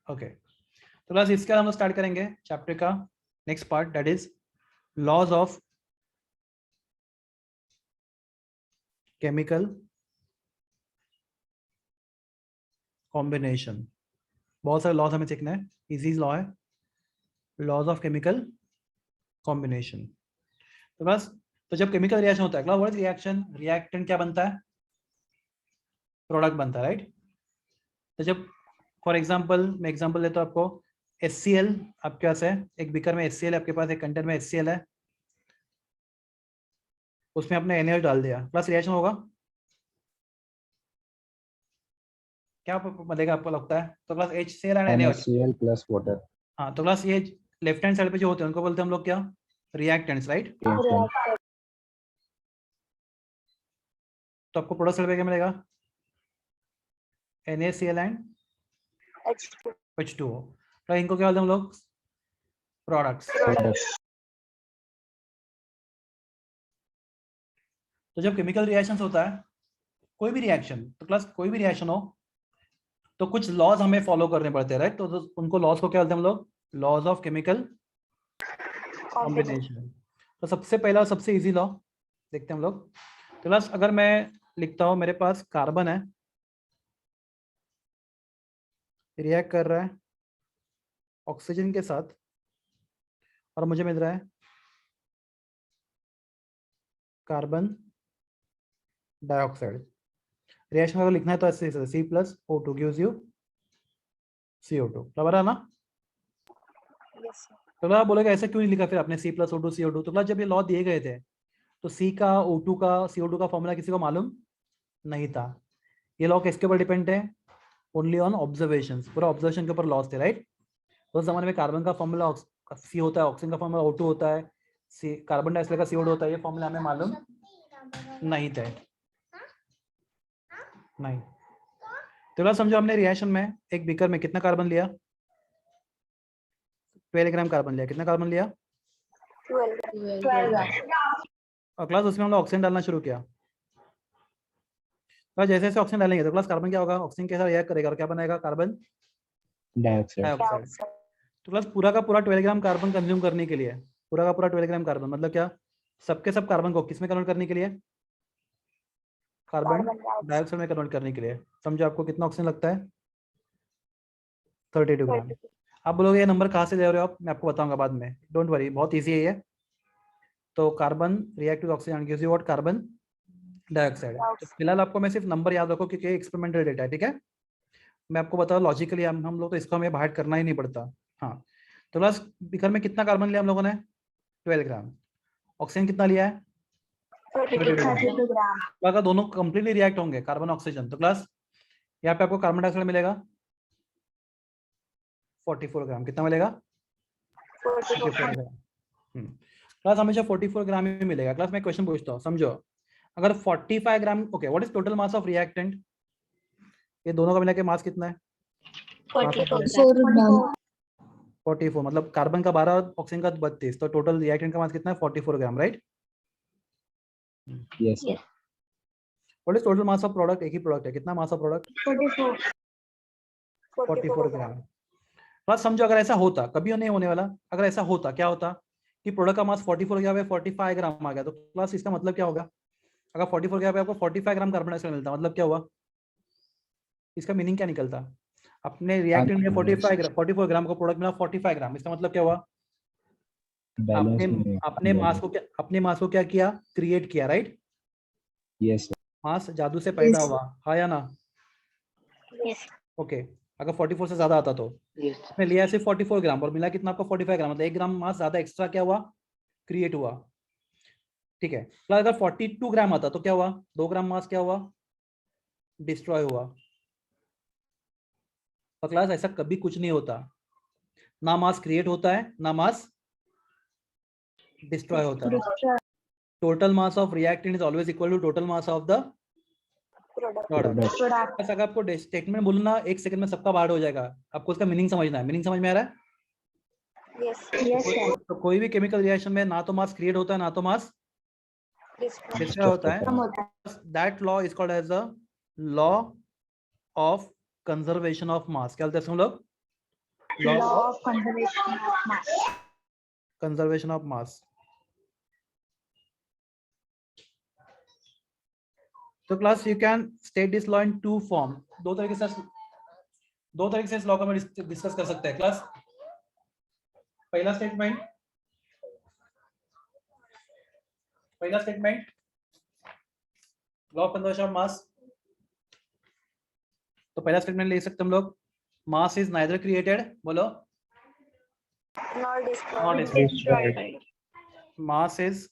okay. तो क्लास इसके बाद हम लोग स्टार्ट करेंगे चैप्टर का next part that is laws of chemical combination. बहुत सारे लॉज हमें सीखना है इजी लॉ है लॉज ऑफ केमिकल कॉम्बिनेशन। तो बस तो जब केमिकल रिएक्शन होता है व्हाट इज रिएक्शन रिएक्टेंट क्या बनता है प्रोडक्ट बनता है राइट। तो जब फॉर एग्जांपल मैं एग्जांपल लेता हूं आपको HCl आपके पास है एक बीकर में HCl आपके पास एक कंटेनर में HCl है उसमें आपने NaOH डाल दिया प्लस रिएक्शन होगा क्या बनेगा आपको लगता है। तो plus HCl and NaOH NaCl plus water. हाँ तो प्लस ये लेफ्ट हैंड साइड पे जो होते हैं उनको बोलते हैं हम लोग क्या रिएक्टेंट्स राइट। Reactant. तो आपको प्रोडक्ट साइड पे क्या मिलेगा NaCl एंड H2. H2O तो इनको क्या बोलते हैं हम लोग प्रोडक्ट्स। Products. तो जब केमिकल रिएक्शन होता है कोई भी रिएक्शन तो क्लास कोई भी रिएक्शन हो तो कुछ लॉज हमें फॉलो करने पड़ते हैं राइट। तो उनको लॉज को क्या बोलते हैं हम लोग लॉज ऑफ केमिकल कॉम्बिनेशन। तो सबसे पहला सबसे इजी लॉ देखते हैं हम लोग। तो क्लास अगर मैं लिखता हूं मेरे पास कार्बन है रिएक्ट कर रहा है ऑक्सीजन के साथ और मुझे मिल रहा है कार्बन डाइऑक्साइड। रिएक्शन अगर लिखना है तो ऐसे C+O2 gives you CO2 बराबर है ना। Yes. Sir. तो आप बोलेगा ऐसा क्यों नहीं लिखा फिर आपने C+O2 CO2। तो जब ये लॉ दिए गए थे तो C का O2 का CO2 का फॉर्मूला किसी को मालूम नहीं था। ये लॉ किसके ऊपर डिपेंड है ओनली ऑन ऑब्जर्वेशंस पूरा ऑब्जर्वेशन के ऊपर लॉस थे राइट। तो उस जमाने में कार्बन का फॉर्मूला C होता है ऑक्सीजन का फॉर्मूला O2 होता है कार्बन डाइऑक्साइड का CO2 होता है ये फॉर्मूला हमें मालूम नहीं थे नहीं। तो समझो हमने रिएक्शन में एक बीकर में कितना कार्बन लिया 12 ग्राम कार्बन लिया कितना कार्बन लिया 12. और क्लास उसमें हम लोग ऑक्सीजन डालना शुरू किया। तो जैसे जैसे ऑक्सीजन डालेंगे तो क्लास कार्बन क्या होगा ऑक्सीजन के साथ रिएक्ट करेगा और क्या बनाएगा कार्बन Dioxide. डाइऑक्साइड। तो क्लास पूरा का पूरा 12 ग्राम कार्बन कंज्यूम करने के लिए पूरा का पूरा 12 ग्राम कार्बन मतलब क्या सबके सब कार्बन को किस में कन्वर्ट करने के लिए कार्बन डाइऑक्साइड में कन्वर्ट करने के लिए। समझो आपको कितना ऑक्सीजन लगता है 32 ग्राम। आप बोलोगे ये नंबर कहाँ से ले रहे हो आप मैं आपको बताऊंगा बाद में डोंट वरी बहुत इजी है ये। तो carbon react with oxygen gives you what carbon dioxide. तो फिलहाल आपको मैं सिर्फ नंबर याद रखो क्योंकि एक्सपेरिमेंटल डेटा है ठीक है। मैं आपको बताऊँ लॉजिकली हम लोग तो इसको हमें बाहर करना ही नहीं पड़ता। हाँ तो क्लास बीकर में कितना कार्बन लिया हम लोगों ने 12 ग्राम ऑक्सीजन कितना लिया है 32 ग्राम. तो अगर दोनों कंप्लीटली रिएक्ट होंगे कार्बन ऑक्सीजन तो क्लास यहाँ पे आपको कार्बन डाइऑक्साइड मिलेगा 44 ग्राम कितना मिलेगा 44 ग्राम। क्लास हमेशा 44 ग्राम ही मिलेगा। क्लास मैं क्वेश्चन पूछता हूँ समझो अगर 45 gram okay what is total mass of reactant ये दोनों का मिला के मास कितना है 44 मतलब कार्बन का 12 ऑक्सीजन का 32 तो टोटल रिएक्टेंट का मास कितना है 44 gram right. Yes. Sir. What is total mass of product एक ही प्रोडक्ट है कितना मास ऑफ प्रोडक्ट 44 ग्राम। बस समझो अगर ऐसा होता कभी नहीं होने वाला अगर ऐसा होता क्या होता कि प्रोडक्ट का मास 44 गया 45 ग्राम आ गया तो क्लास इसका मतलब क्या होगा अगर 44 गया आपको 45 ग्राम कार्बन डाइऑक्साइड मिलता मतलब क्या हुआ इसका मीनिंग क्या निकलता? अपने रिएक्टेंट में 44 ग्राम का प्रोडक्ट मिला 45 ग्राम, इसका मतलब क्या हुआ? अपने मास को क्या किया? क्रिएट किया, राइट? Yes sir. मास जादू से पैदा Yes. हुआ, हाँ या ना? Yes. ओके, अगर 44 से ज्यादा आता तो Yes. इसमें लिया सिर्फ 44 ग्राम और मिला कितना आपको? 45 ग्राम, मतलब 1 ग्राम मास ज्यादा एक्स्ट्रा क्या हुआ? क्रिएट हुआ, ठीक है। प्लस अगर 42 ग्राम आता तो क्या हुआ? 2 ग्राम मास क्या हुआ? डिस्ट्रॉय हुआ। और क्लास ऐसा कभी कुछ नहीं होता, ना मास क्रिएट होता है ना मास डिस्ट्रॉय होता है। Total mass of reactant is always equal to total mass of the product. अगर आपको स्टेटमेंट बोलना 1 सेकंड में सबका बाहर हो जाएगा, आपको उसका मीनिंग समझना है। मीनिंग समझ में आ रहा है? तो कोई भी केमिकल रिएक्शन में ना तो मास क्रिएट होता है ना तो मास डिस्ट्रॉय होता है। That law is called as the law of conservation of mass. क्या बोलते हैं हम लोग? Law of conservation of mass. तो class you can state this law in 2 form. दो तरीके से इस लॉ को हम डिस्कस कर सकते हैं क्लास। पहला statement law of conservation of mass. तो पहला स्टेटमेंट ले सकते हम लोग, मास इज नाइदर क्रिएटेड, बोलो, not destroyed. Mass is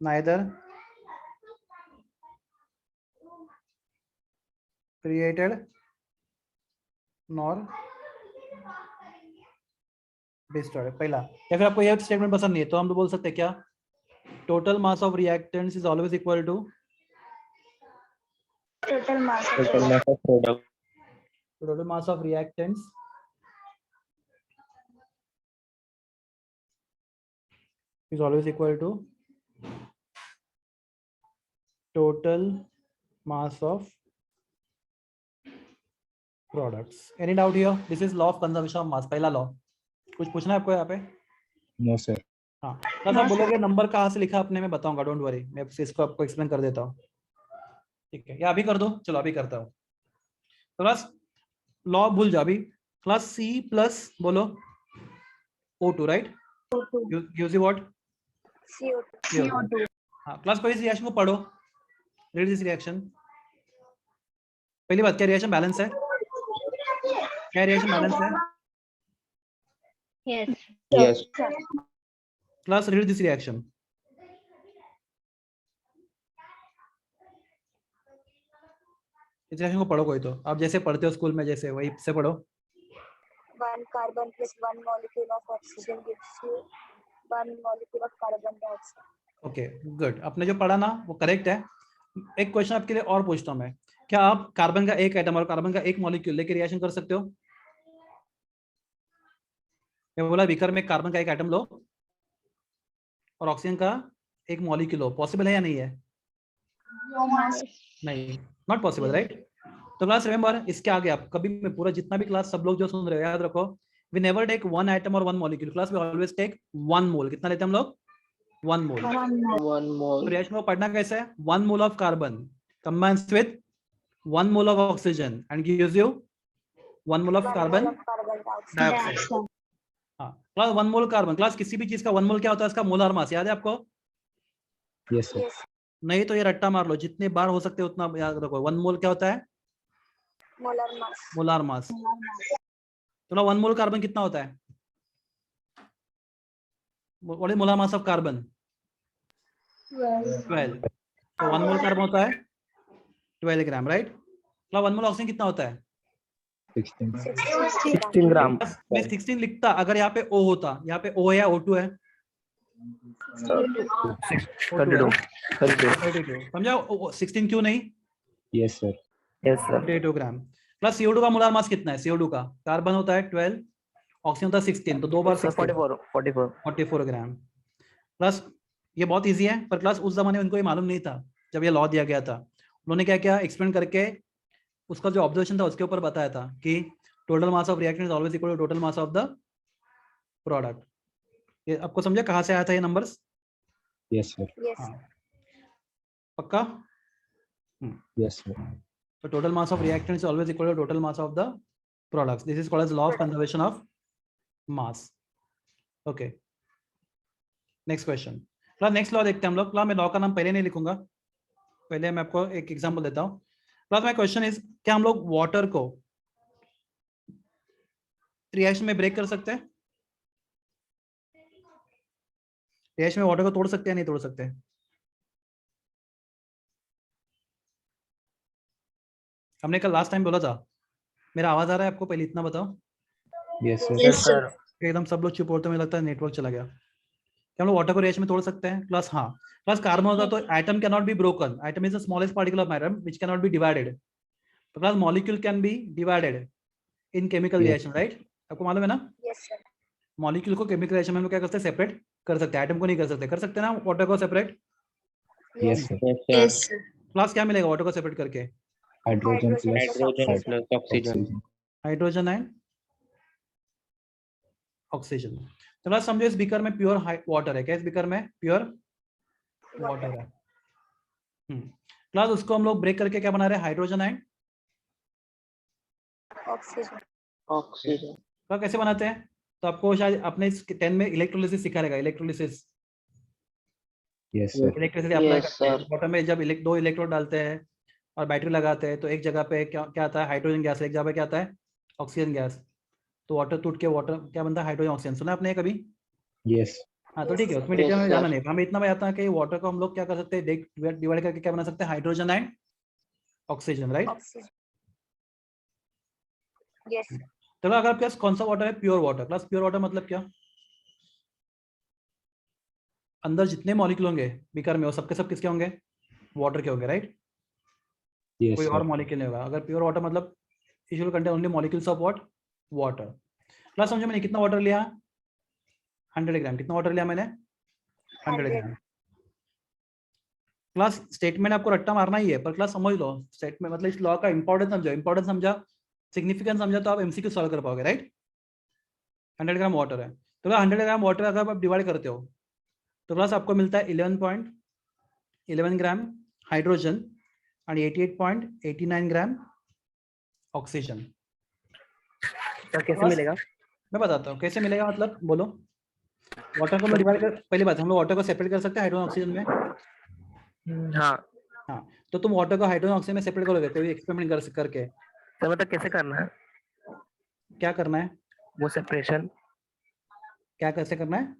neither created nor destroyed, पहला। या फिर आपको यह स्टेटमेंट पसंद नहीं है तो हम तो बोल सकते हैं क्या? Total mass of reactants is always equal to Total mass of product. total mass of reactants is always equal to total mass of products. Any doubt here? This is law of conservation of mass, पहला law. कुछ पूछना है आपको यहाँ पे? No sir. हाँ, बस आप बोलोगे नंबर कहाँ से लिखा आपने, मैं बताऊंगा, डोंट वरी, मैं इसको आपको एक्सप्लेन कर देता हूँ, ठीक है? या अभी कर दो, चलो अभी करता हूँ। तो बस लॉ भूल जाओ अभी। क्लास C प्लस बोलो O2, right? Use what? CO2। हाँ क्लास, कोई इस रिएक्शन को पढ़ो, रीड दिस रिएक्शन। पहली बात, क्या रिएक्शन बैलेंस है? क्या रिएक्शन बैलेंस है? Yes. Yes. Class read this reaction. इस रिएक्शन को पढ़ो कोई तो, आप जैसे पढ़ते हो स्कूल में जैसे, वही से पढ़ो। 1 carbon plus 1 molecule of oxygen gives you 1 molecule of carbon dioxide. Okay good, आपने जो पढ़ा ना वो करेक्ट है। एक क्वेश्चन आपके लिए और पूछता हूँ मैं, क्या आप कार्बन का एक एटम और कार्बन का एक मॉलिक्यूल लेके रिएक्शन कर सकते हो? मैं बोला बीकर में कार्बन का एक एटम लो और ऑक्सीजन का एक मॉलिक्यूल लो, पॉसिबल है या नहीं है? नहीं, नॉट पॉसिबल, राइट? तो क्लास रिमेंबर, इसके आगे आप कभी में पूरा जितना भी क्लास सब लोग जो सुन रहे हो याद रखो, वी नेवर टेक 1 एटम और 1 molecule, class we always take 1 mole. कितना लेते हैं हम लोग? 1 मोल। 1 mole. तो रिएक्शन को पढ़ना कैसे है? 1 mole of carbon combines with 1 mole of oxygen and gives you 1 mole of carbon dioxide. हाँ क्लास, 1 मोल कार्बन, क्लास किसी भी चीज का 1 मोल क्या होता है? इसका मोलार मास याद है आपको? Yes sir. नहीं तो ये रट्टा मार लो, जितने बार हो सकते उतना याद रखो। 1 मोल क्या होता है? Molar mass. तो 1 मोल कार्बन कितना होता है? What is molar mass of carbon? 12। तो 1 मोल कार्बन होता है 12 ग्राम, राइट? 1 मोल ऑक्सीजन कितना होता है? 16 ग्राम। मैं 16 लिखता अगर यहाँ पे O होता, यहाँ पे O है या O2 है? 32। समझा? 16 क्यों नहीं? Yes sir. Yes sir. 32 ग्राम। प्लस CO2 का मोलार मास कितना है? CO2 का, कार्बन होता है 12, ऑक्सीजन होता है 16, तो 2 बार 44 ग्राम। प्लस ये बहुत इजी है, पर क्लास उस जमाने में उनको ये मालूम नहीं था जब ये लॉ दिया गया था। उन्होंने क्या किया, एक्सप्लेन करके उसका जो ऑब्जर्वेशन था उसके ऊपर बताया था कि total mass of reactant is always equal to total mass of the product. ये आपको समझा कहाँ से आया था ये नंबर्स? Yes sir. हाँ पक्का? Yes sir. So total mass of reactant is always equal to total mass of the products. This is called as law of conservation of mass. Okay. Next question. Class next law देखते हैं हम लोग। Class मैं law का नाम पहले नहीं लिखूंगा, पहले मैं आपको एक एग्जांपल देता हूँ। क्लास माय क्वेश्चन इज, क्या हम लोग वाटर को रिएक्शन में ब्रेक कर सकते हैं? रिएक्शन में वाटर को तोड़ सकते हैं, नहीं तोड़ सकते? हमने कल लास्ट टाइम बोला था। मेरा आवाज आ रहा है आपको? पहले इतना बताओ। Yes, sir. Yes, sir. एकदम सब लोग चुप होते, मुझे लगता है नेटवर्क चला गया। क्या हम लोग वाटर को रिएक्शन में तोड़ सकते हैं? क्लास हाँ। क्लास कार्बन होता तो atom can not be broken. Atom is the smallest particle of matter which can not be divided. तो class molecule can be divided in chemical reaction, right? आपको मालूम है ना? Yes, sir. मॉलिक्यूल को chemical reaction में हम लोग क्या करते हैं? सेपरेट कर सकते हैं। एटम को नहीं कर सकते। कर सकते हैं ना वाटर को separate? Yes, sir. Yes, sir. Yes, sir. Class क्या मिलेगा वाटर को सेपरेट करके? Hydrogen plus Hydrogen plus oxygen. Hydrogen and oxygen. तो क्लास समझो इस बीकर में प्योर वाटर है। क्या इस बीकर में प्योर वाटर है? क्लास उसको हम लोग ब्रेक करके क्या बना रहे हैं? Hydrogen and Oxygen. Oxygen. तो कैसे बनाते हैं? तो आपको शायद अपने 10 में इलेक्ट्रोलिसिस सिखा रहेगा। Electrolysis, Yes, sir. Electricity apply Yes, करते हैं sir. वाटर में। जब दो इलेक्ट्रोड डालते हैं और बैटरी लगाते हैं तो एक जगह पे क्या आता है? Hydrogen gas. एक जगह पे क्या आता है? Oxygen gas. तो वाटर टूट के वाटर क्या बनता है? Hydrogen oxygen. सुना आपने कभी? Yes. हाँ, तो ठीक है, उसमें Yes, डिटेल में sir. जाना नहीं। हमें इतना बताता है कि वाटर को हम लोग क्या कर सकते हैं? डिवाइड करके क्या बना सकते हैं? Hydrogen and oxygen, right? Oxygen. Yes. चलो, अगर आपके पास कौन सा वाटर है? Pure water. Class pure water मतलब क्या? अंदर जितने मॉलिक्यूल होंगे बीकर में वो सबके सब किसके होंगे? वाटर के होंगे, राइट? Yes, कोई sir. और मॉलिक्यूल नहीं होगा। अगर प्योर वाटर मतलब it will contain only molecules of what? Water. Class समझो मैंने कितना वाटर लिया? 100 ग्राम। कितना वाटर लिया मैंने? 100 ग्राम। क्लास स्टेटमेंट आपको रट्टा मारना ही है, पर क्लास समझ लो स्टेटमेंट मतलब इस लॉ का इंपॉर्टेंस समझो। इंपॉर्टेंस समझा, सिग्निफिकेंस समझा तो आप एमसीक्यू सॉल्व कर पाओगे, राइट? 100 ग्राम वाटर है तो 100 ग्राम वाटर अगर आप डिवाइड करते हो तो क्लास आपको मिलता है 11.11 ग्राम हाइड्रोजन और 88.89 ग्राम ऑक्सीजन। सर कैसे बस। मिलेगा? मैं बताता हूँ कैसे मिलेगा। मतलब बोलो, वाटर को हम डिवाइड कर, पहली बात हम लोग वाटर को सेपरेट कर सकते हैं हाइड्रोजन ऑक्सीजन में। हाँ तो तुम वाटर को हाइड्रोजन ऑक्सीजन में सेपरेट करोगे कोई एक्सपेरिमेंट करके? सर मतलब कैसे करना है क्या करना है? वो सेपरेशन? क्या कैसे करना है?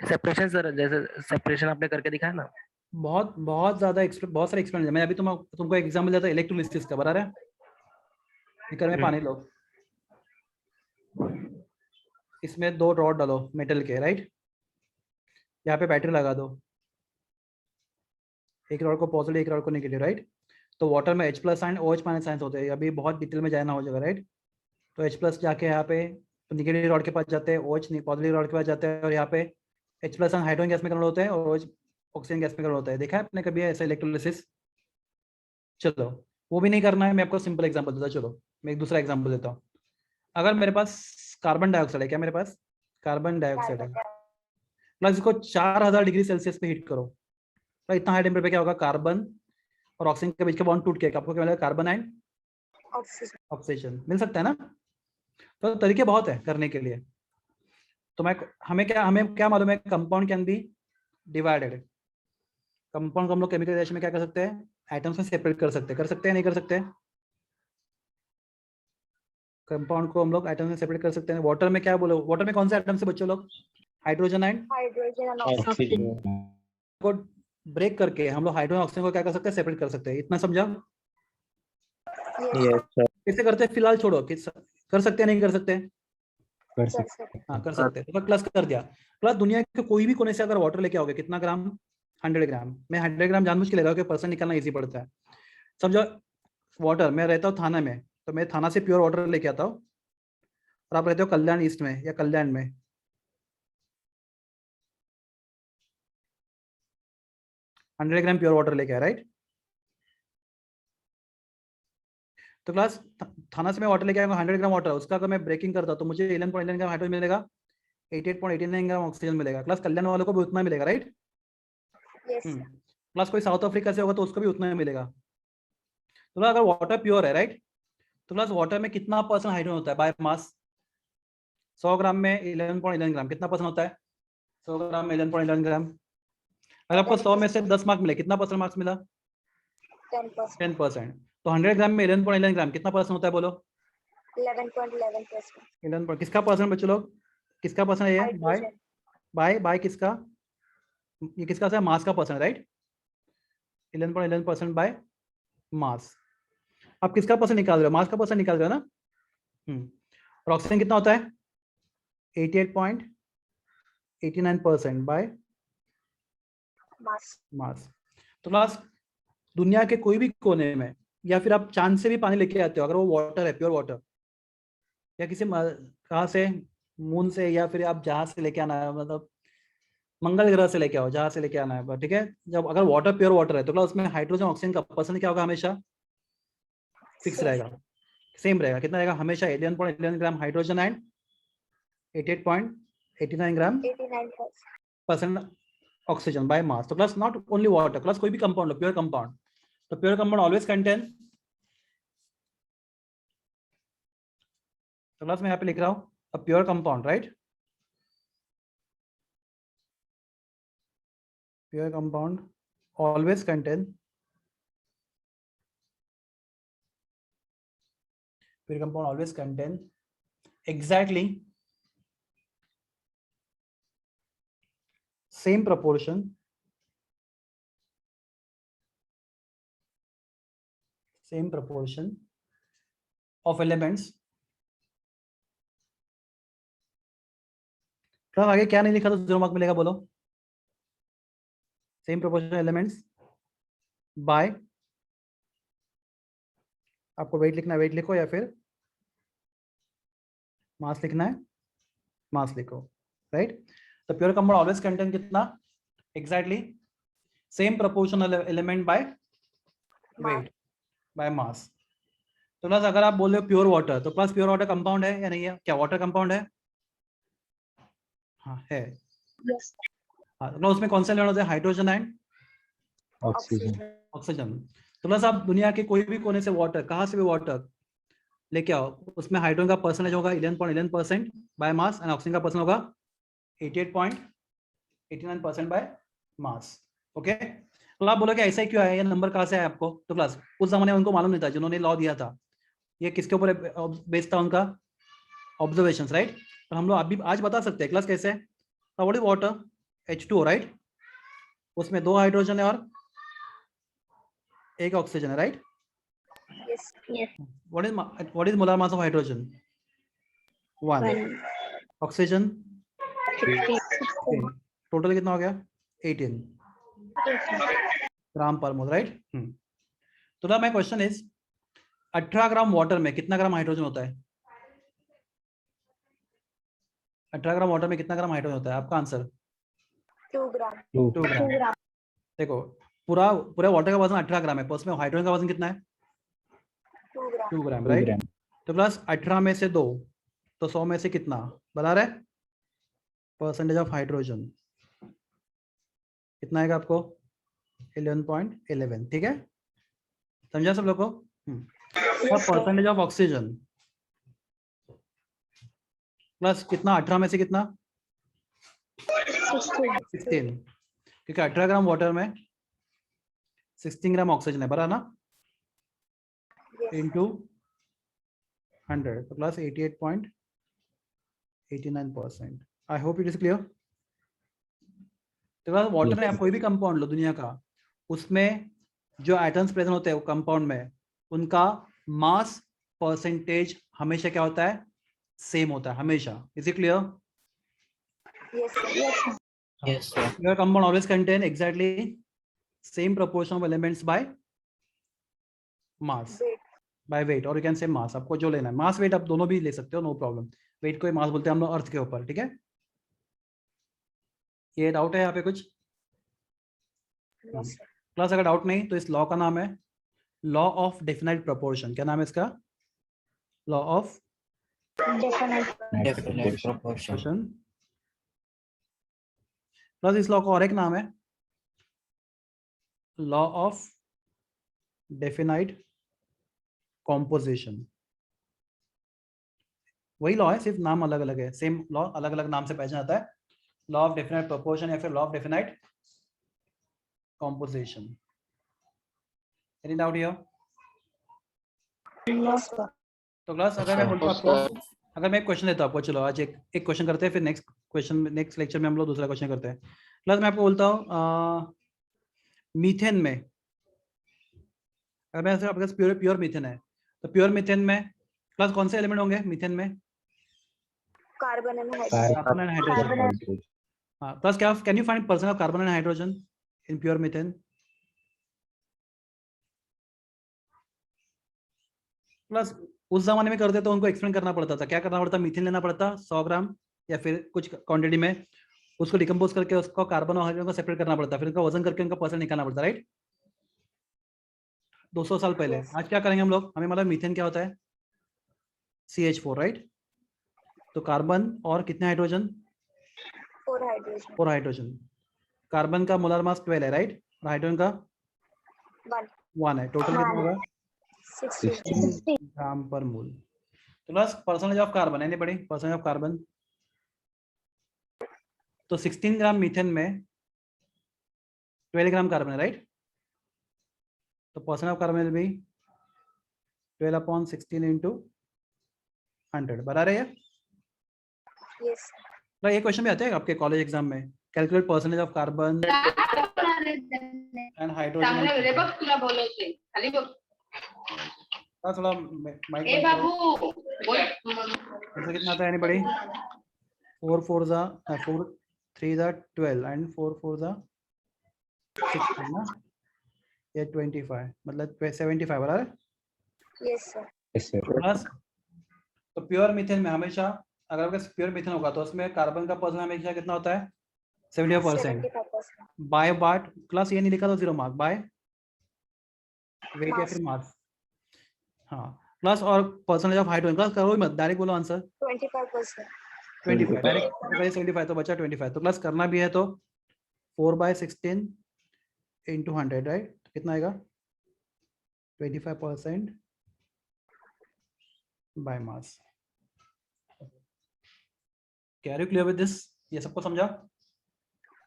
सेपरेशन सर, जैसे सेपरेशन आपने करके दिखाया ना। बहुत बहुत ज्यादा बहुत सारे एक्सपेरिमेंट है। मैं अभी तुमको एग्जांपल देता हूं इलेक्ट्रोलिसिस का, बराबर है? बीकर में पानी लो, इसमें 2 रॉड डालो मेटल के, राइट? यहाँ पे बैटरी लगा दो, एक रॉड को पॉजिटिव एक रॉड को नेगेटिव, राइट? तो वाटर में H+ साइन OH- साइंस होते हैं। अभी बहुत डिटेल में जाना हो जाएगा, राइट? तो H+ जाके यहाँ पे नेगेटिव रॉड के पास जाते हैं, OH पॉजिटिव रॉड के पास जाते हैं, और यहाँ पे H+ साइन हाइड्रोजन गैस में कन्वर्ट होते हैं और OH ऑक्सीजन गैस में कन्वर्ट होता है। देखा है आपने कभी ऐसा इलेक्ट्रोलिसिस? चलो वो भी नहीं करना है, मैं आपको सिंपल एग्जांपल देता हूँ। चलो मैं एक दूसरा एग्जांपल देता हूँ। अगर मेरे पास कार्बन डाइऑक्साइड है, क्या मेरे पास कार्बन डाइऑक्साइड है, प्लस इसको 4000 डिग्री सेल्सियस पे हीट करो तो इतना हाई टेम्परेचर पे क्या होगा? कार्बन और ऑक्सीजन के बीच का बॉन्ड टूट के आपको क्या मिलेगा? Carbon and Oxygen. ऑक्सीजन मिल सकता है ना? तो तरीके बहुत है करने के लिए। तो हमें क्या मालूम है? Compound can be divided. Compound को हम लोग केमिकल रिएक्शन में क्या कर सकते हैं? एटम्स में सेपरेट कर सकते हैं, नहीं कर सकते? कंपाउंड को हम लोग एटम में सेपरेट कर सकते हैं। वाटर में क्या बोलो? वाटर में कौन से एटम से बच्चों लोग? Hydrogen and Hydrogen and oxygen. Oxygen. को ब्रेक करके हम लोग हाइड्रोजन ऑक्सीजन को क्या कर सकते हैं? सेपरेट कर सकते हैं। इतना समझा? Yes. Yes, sir. कैसे करते हैं फिलहाल छोड़ो, कर सकते हैं नहीं कर सकते? कर Sir, सकते sir. हाँ कर सकते हैं। तो क्लास कर दिया। क्लास दुनिया के कोई भी कोने से अगर वाटर लेके आओगे, कितना ग्राम? 100 ग्राम। मैं 100 ग्राम जानबूझ के ले रहा हूँ कि परसेंट निकालना इजी पड़ता है। समझो वाटर, मैं रहता हूँ थाना में, तो मैं थाना से प्योर वाटर लेके आता हूँ और आप रहते हो कल्याण ईस्ट में या कल्याण में, 100 ग्राम प्योर वाटर लेके आया, राइट? तो क्लास थाना से मैं वाटर लेके आऊंगा 100 ग्राम वाटर, उसका अगर मैं ब्रेकिंग करता तो मुझे 11.11 ग्राम हाइड्रोजन मिलेगा, 88.89 ग्राम ऑक्सीजन मिलेगा। क्लास कल्याण वालों को भी उतना मिलेगा, राइट? Yes. क्लास कोई साउथ अफ्रीका से होगा तो उसको भी उतना ही मिलेगा। तो अगर वाटर प्योर है राइट, तो प्लस वाटर में कितना परसेंट हाइड्रोजन होता है बाय मास? 100 ग्राम में 11.11 ग्राम कितना परसेंट होता है? 100 ग्राम में 11.11 ग्राम। अगर आपको 100 में से 10 मार्क्स मिले, कितना परसेंट मार्क्स मिला? 10%. 10%। तो 100 ग्राम में 11.11 ग्राम कितना परसेंट होता है बोलो? 11.11%. 11 किसका परसेंट बच्चों लोग? किसका परसेंट है ये? Bye Hydrogen. बाय किसका? ये किसका है? मास का परसेंट राइट, 11.11% बाय मास। आप किसका परसेंट निकाल रहे हो? मास का परसेंट निकाल रहे हो ना। और ऑक्सीजन कितना होता है? 88.89% बाय Mass. मास। तो क्लास दुनिया के कोई भी कोने में, या फिर आप चांद से भी पानी लेके आते हो, अगर वो वाटर है प्योर वाटर, या किसी कहाँ से, मून से, या फिर आप जहाज से लेके आना है, मतलब मंगल ग्रह से लेके आओ, जहाज से लेके आना है, ठीक है। जब अगर वाटर प्योर वाटर है तो क्लास उसमें हाइड्रोजन ऑक्सीजन का परसेंट क्या होगा? हमेशा फिक्स Same. रहेगा, सेम रहेगा। कितना रहेगा? हमेशा 11.11 gram hydrogen and 88.89 gram 89%. Oxygen by mass. तो plus not only water, plus कोई भी कंपाउंड हो, प्योर कंपाउंड, तो प्योर कंपाउंड ऑलवेज कंटेन, तो प्लस मैं यहाँ पे लिख रहा हूँ a pure compound right, pure compound always contain, pure compound always contain exactly same proportion of elements। Class आगे क्या नहीं लिखा तो 0 मार्क मिलेगा बोलो? सेम प्रोपोर्शन एलिमेंट्स बाय, आपको वेट लिखना है वेट लिखो, या फिर मास लिखना है मास लिखो राइट। तो प्योर कंपाउंड ऑलवेज कंटेन कितना? Exactly same proportional element by weight by mass. तो प्लस अगर आप बोल रहे हो प्योर वाटर, तो प्लस प्योर वाटर कंपाउंड है या नहीं है? क्या वाटर कंपाउंड है? हाँ है। Yes. हाँ, तो उसमें कौन से एलिमेंट होते हैं? Hydrogen and oxygen. ऑक्सीजन। तो प्लस आप दुनिया के कोई भी कोने से वाटर, कहाँ से भी वाटर लेके आओ, उसमें हाइड्रोजन का परसेंटेज होगा 11.11% बाय मास एंड ऑक्सीजन का परसेंट होगा 88.89% बाय मास। ओके, तो आप बोलोगे ऐसा ही क्यों है, ये नंबर कहाँ से आया आपको? तो प्लस उस जमाने में उनको मालूम नहीं था, जिन्होंने लॉ दिया था, ये किसके ऊपर बेस्ड था? उनका ऑब्जर्वेशंस राइट। तो हम लोग अभी आज बता सकते हैं क्लास कैसे। What is water? H2O right, उसमें 2 हाइड्रोजन है और 1 ऑक्सीजन है right. Yes. Yes. What is molar mass of hydrogen? 1. Oxygen? 16. Total कितना हो गया? 18 ग्राम पर मोल राइट। तो ना my question is 18 gram water में कितना ग्राम हाइड्रोजन होता है? 18 ग्राम वाटर में कितना ग्राम हाइड्रोजन होता है? आपका आंसर 2 gram. 2 ग्राम। देखो पूरा वाटर का वजन 18 ग्राम है, पर उसमें हाइड्रोजन का वजन कितना है? 2 gram. 2 ग्राम 2 राइट। ग्राम। तो प्लस 18 में से 2, तो 100 में से कितना बता रहे? परसेंटेज ऑफ हाइड्रोजन कितना आएगा आपको? 11.11। ठीक है, समझा सब लोग को? परसेंटेज ऑफ ऑक्सीजन प्लस कितना? 18 में से कितना? 16, क्योंकि 18 ग्राम वाटर में 16 ग्राम ऑक्सीजन है, बराबर ना? Yes. इंटू 100, तो plus 88.89%। I hope it is clear. तो वाटर में आप कोई भी कंपाउंड लो दुनिया का, उसमें जो एटम्स प्रेजेंट होते हैं वो कंपाउंड में, उनका मास परसेंटेज हमेशा क्या होता है? सेम होता है हमेशा। Is it clear? Yes. Yes. Yes, sir. Your compound always contain exactly same proportion of elements by mass, Wait. by weight, or you can say mass। आपको जो लेना है मास वेट आप दोनों भी ले सकते हो, नो प्रॉब्लम। वेट को मास बोलते हैं हम लोग अर्थ के ऊपर, ठीक है। ये डाउट है यहाँ पे कुछ? No, sir. प्लस अगर डाउट नहीं तो इस लॉ का नाम है लॉ ऑफ डेफिनाइट प्रोपोर्शन। क्या नाम है इसका? Law of Definite proportion. Plus इस लॉ का और एक नाम है लॉ ऑफ डेफिनाइट कॉम्पोजिशन। वही लॉ है, सिर्फ नाम अलग अलग है, सेम लॉ अलग अलग नाम से पहचाना जाता है, लॉ ऑफ डेफिनेट प्रोपोर्शन या फिर law of definite composition. Any doubt here? No, sir. तो क्लास अगर मैं बोलता हूँ sir. आपको, अगर मैं एक क्वेश्चन देता हूँ आपको, चलो आज एक क्वेश्चन करते हैं, फिर नेक्स्ट लेक्चर में हम लोग दूसरा क्वेश्चन करते हैं। क्लास मैं आपको बोलता हूँ मीथेन में, अगर मैं आपके पास प्योर मीथेन है, तो प्योर मीथेन में क्लास कौन से एलिमेंट होंगे मीथेन में? Carbon and hydrogen. Carbon and hydrogen. हाँ, प्लस क्या can you find person of carbon and hydrogen in pure methane? Plus उस जमाने में करते तो उनको एक्सप्लेन करना पड़ता था, क्या करना पड़ता? मीथेन लेना पड़ता 100 ग्राम या फिर कुछ क्वांटिटी में, उसको डिकम्पोज करके उसको कार्बन और हाइड्रोजन को सेपरेट करना पड़ता, फिर उनका वजन करके उनका परसेंट निकालना पड़ता, राइट? 200 साल पहले। Yes. आज क्या करेंगे हम लोग? हमें मतलब मीथेन क्या होता है? CH4, right? तो कार्बन और कितने हाइड्रोजन? 4 hydrogen. 4 हाइड्रोजन। कार्बन का मोलर मास 12 है, राइट? और हाइड्रोजन का 1 है। टोटल कितना होगा? 16. ग्राम पर मोल। तो प्लस परसेंटेज ऑफ कार्बन है, नहीं पड़ी? परसेंटेज ऑफ कार्बन, तो 16 ग्राम मीथेन में 12 ग्राम कार्बन है, राइट? तो percent of carbon will be 12/16 into 100। बता रहे हैं? Yes. तो ये क्वेश्चन भी आते हैं आपके कॉलेज एग्जाम में, calculate percentage of carbon and hydrogen. थोड़ा माइक कितना आता है? नहीं पड़ी? 4 4 3 12 एंड 4 4 16 ना, ये 25 मतलब 75 बराबर है। Yes, sir. Yes, sir. Plus तो प्योर मीथेन में हमेशा, अगर आपका प्योर मीथेन होगा तो उसमें कार्बन का परसेंट हमेशा कितना होता है? 75%। 75%. बाय वाट? क्लास ये नहीं लिखा तो 0 मार्क, बाय वेट या Mass. फिर मास। हाँ, प्लस और परसेंटेज ऑफ हाइड्रोजन, क्लास करो ही मत, डायरेक्ट बोलो आंसर। 25%. 25 डायरेक्ट 75 तो बचा 25, तो प्लस करना भी है तो 4/16 into 100, राइट? कितना आएगा? 25% by mass. Are you clear with this? ये सबको समझा?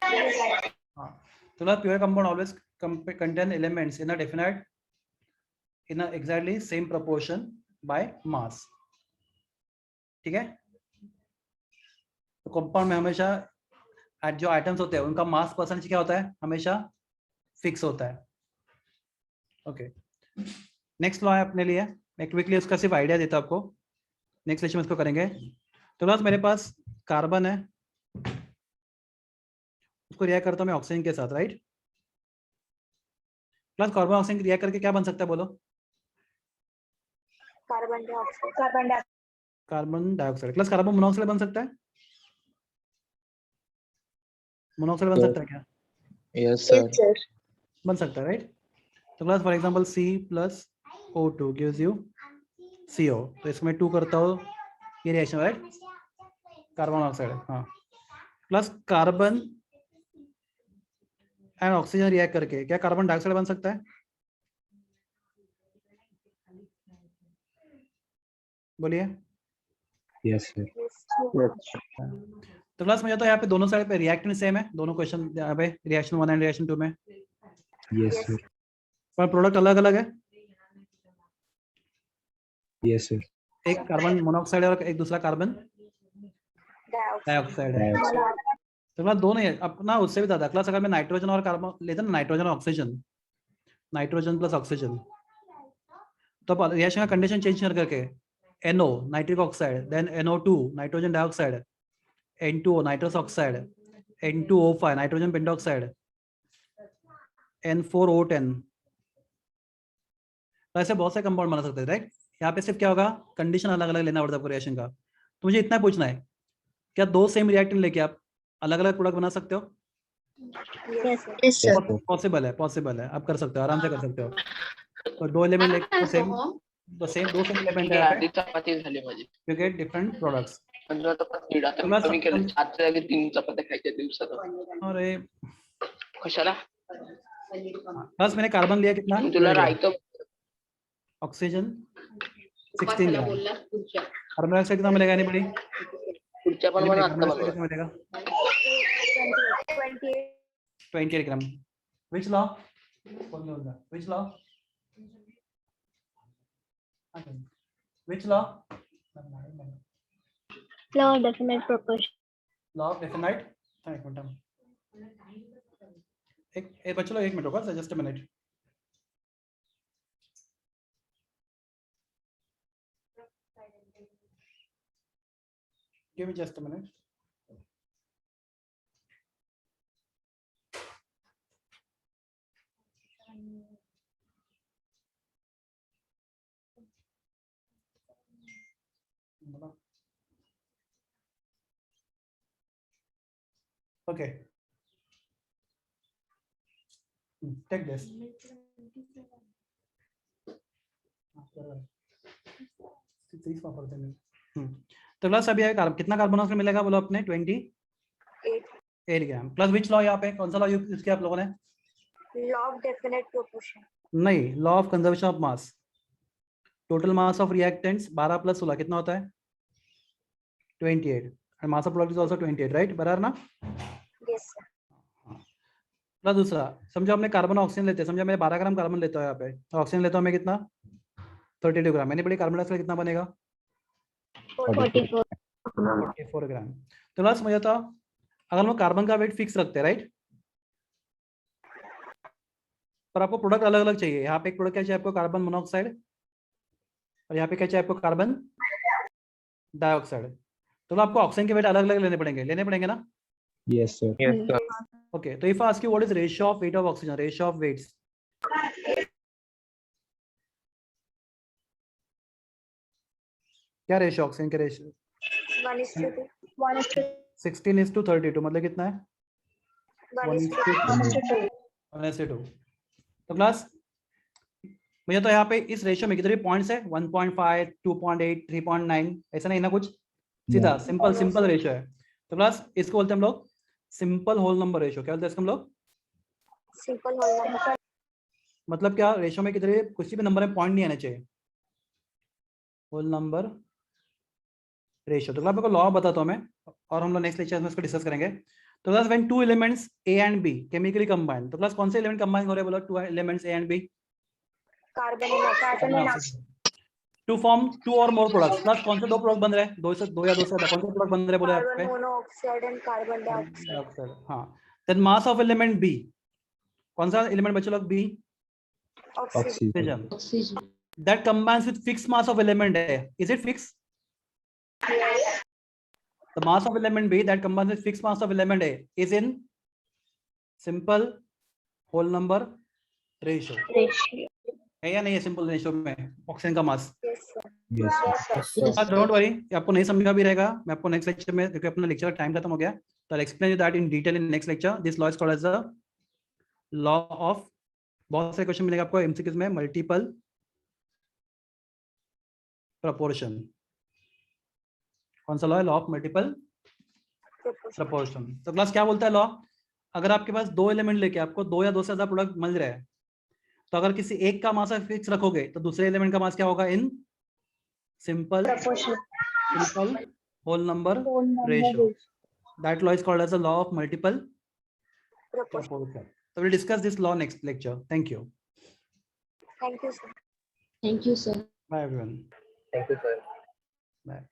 हाँ, तो ना pure compound always contain elements in a definite, in a exactly same proportion by mass। ठीक है? तो कंपाउंड में हमेशा जो आइटम्स होते हैं उनका मास परसेंटेज क्या होता है? हमेशा फिक्स होता है। ओके, नेक्स्ट लॉ है अपने लिए, मैं क्विकली उसका सिर्फ आइडिया देता हूं आपको, नेक्स्ट लेक्चर में इसको करेंगे। तो बस मेरे पास कार्बन है, उसको रिएक्ट करता हूं मैं ऑक्सीजन के साथ, right? Plus carbon oxygen react करके क्या बन सकता है बोलो? Carbon dioxide. Carbon dioxide. Plus carbon monoxide बन सकता है? मोनोऑक्साइड बन Yes. सकता है क्या? Yes, sir. sir. बन सकता है, राइट? तो plus for example C+O2 gives you CO, तो इसको मैं 2 करता हूँ, ये रिएक्शन, राइट? कार्बन ऑक्साइड, हाँ। Plus carbon and oxygen react करके क्या कार्बन डाइऑक्साइड बन सकता है? बोलिए। Yes, sir. Yes. तो क्लास मुझे तो यहाँ पे दोनों साइड पे रिएक्टेंट सेम है, दोनों क्वेश्चन यहाँ पे रिएक्शन 1 एंड रिएक्शन 2 में, Yes, sir. पर प्रोडक्ट अलग अलग है। Yes, sir. एक कार्बन मोनोऑक्साइड है और एक दूसरा कार्बन Dioxide. डाइऑक्साइड है। Dioxide. तो क्लास दोनों ही अपना उससे भी ज्यादा। क्लास अगर मैं नाइट्रोजन और कार्बन लेता ना, नाइट्रोजन और ऑक्सीजन, नाइट्रोजन प्लस ऑक्सीजन, तो अब रिएक्शन का कंडीशन चेंज कर करके NO nitric oxide, then NO2 nitrogen dioxide, N2O nitrous oxide, N2O5 nitrogen pentoxide, N4O10, तो ऐसे बहुत से कंपाउंड बना सकते हैं, राइट? यहाँ पे सिर्फ क्या होगा, कंडीशन अलग अलग लेना पड़ता है आपको रिएक्शन का। तो मुझे इतना पूछना है, क्या दो सेम रिएक्टेंट लेके आप अलग अलग प्रोडक्ट बना सकते हो? Yes, sir. Yes, sir. Possible है, पॉसिबल है, आप कर सकते हो, आराम से कर सकते हो। तो दो एलिमेंट लेके सेम, दो सेम एलिमेंट है, आधी चपाती झाली माझी. You get different products. म्हणजे आता पण आता मी कमी केलं, 4च्या जागी 3 चपात्या खायच्या दिवसात. अरे कशाला? बस मैंने कार्बन लिया कितना? तुला राहायचं ऑक्सीजन 16 ग्राम। कार्बन डाइऑक्साइड कितना मिलेगा एनीबॉडी? पुढच्या पण मला आता बनवा. कितना मिलेगा? 28. 28 ग्राम. Which law? Which law? Which law? Law of definite proportion. Law of definite. एक मिनट. एक बच्चों, एक मिनट होगा, just a minute. Give me just a minute. Okay. Take this. तो क्लास अभी कितना कार्बन डाइऑक्साइड मिलेगा बोलो अपने? 28 ग्राम. Plus which law? यहाँ पे कौन सा लॉ यूज किया आप लोगों ने? Law of definite proportion. नहीं, law of conservation of mass. Total mass of reactants 12 + 16 कितना होता है? 28. And mass of product is also 28, right? बराबर ना? Yes, sir. प्लस दूसरा, समझो हमने कार्बन ऑक्सीजन लेते हैं, समझो मैं 12 ग्राम कार्बन लेता हूँ, यहाँ पे ऑक्सीजन लेता हूँ मैं कितना? 32 ग्राम. यानी बड़ी कार्बन डाइऑक्साइड कितना बनेगा? 44. 44 ग्राम. तो क्लास मुझे तो अगर हम कार्बन का वेट फिक्स रखते हैं, राइट, पर आपको प्रोडक्ट अलग अलग चाहिए. यहाँ पे एक प्रोडक्ट क्या चाहिए आपको? Carbon monoxide. और यहाँ पे क्या चाहिए आपको? Carbon dioxide. तो आपको ऑक्सीजन के वेट अलग अलग लेने पड़ेंगे ना? Yes, sir. Yes, sir. Okay, तो if I ask you what is ratio of weight of oxygen, ratio of weights? क्या रेशियो ऑक्सीजन के? रेशियो 1:2. 16:32. मतलब कितना है? 1:2. 1:2. तो क्लास मुझे तो यहाँ पे इस रेशियो में कितने पॉइंट्स है? 1.5, 2.8, 3.9, ऐसा नहीं ना कुछ? सीधा सिंपल रेशियो है. तो क्लास इसको बोलते हैं हम लोग सिंपल होल नंबर रेशियो. क्या बोलते हैं इसको हम लोग? Simple whole number. मतलब क्या? रेशियो में कितने, किसी भी नंबर में पॉइंट नहीं आने चाहिए. Whole number ratio. तो आपको लॉ बताता हूँ मैं, और हम लोग नेक्स्ट लेक्चर में इसको डिस्कस करेंगे. तो class when two elements A and B chemically combine, तो क्लास कौन से एलिमेंट कंबाइन हो रहे हैं? बोलो two elements A and B. Carbon and oxygen. To form 2 और मोर प्रोडक्ट्स. क्लास कौन से 2 प्रोडक्ट बन रहे हैं? 2 या 2 से ज्यादा कौन से प्रोडक्ट बन रहे हैं? बोलो यहाँ Carbon पे. monoxide and carbon dioxide. Dioxide. हाँ. Then mass of element B. कौन सा एलिमेंट बच्चे लोग? B. Oxygen. Oxygen. That combines with fixed mass of element A. Is it fixed? Yes. The mass of element B that combines with fixed mass of element A is in simple whole number ratio. है या नहीं है simple ratio में oxygen का मास? Yes, sir. Yes, sir. Don't worry, आपको नहीं समझा भी रहेगा. मैं आपको नेक्स्ट लेक्चर में, क्योंकि अपना लेक्चर टाइम खत्म हो गया, तो I explain you that in detail in next lecture. This law is called as the law of, बहुत सारे क्वेश्चन मिलेगा आपको एमसीक्यूज में, मल्टीपल प्रोपोर्शन. कौन सा लॉ है? Law of multiple proportion. तो क्लास क्या बोलता है लॉ? अगर आपके पास 2 एलिमेंट लेके आपको 2 या 2 से ज्यादा प्रोडक्ट मिल रहा है, तो अगर किसी एक का मास फिक्स रखोगे तो दूसरे एलिमेंट का मास क्या होगा? In simple whole number ratio. That law is called as the law of multiple proportion. So we'll discuss this law next lecture. Thank you. Thank you, sir. Thank you, sir. Bye everyone. Thank you, sir. Bye.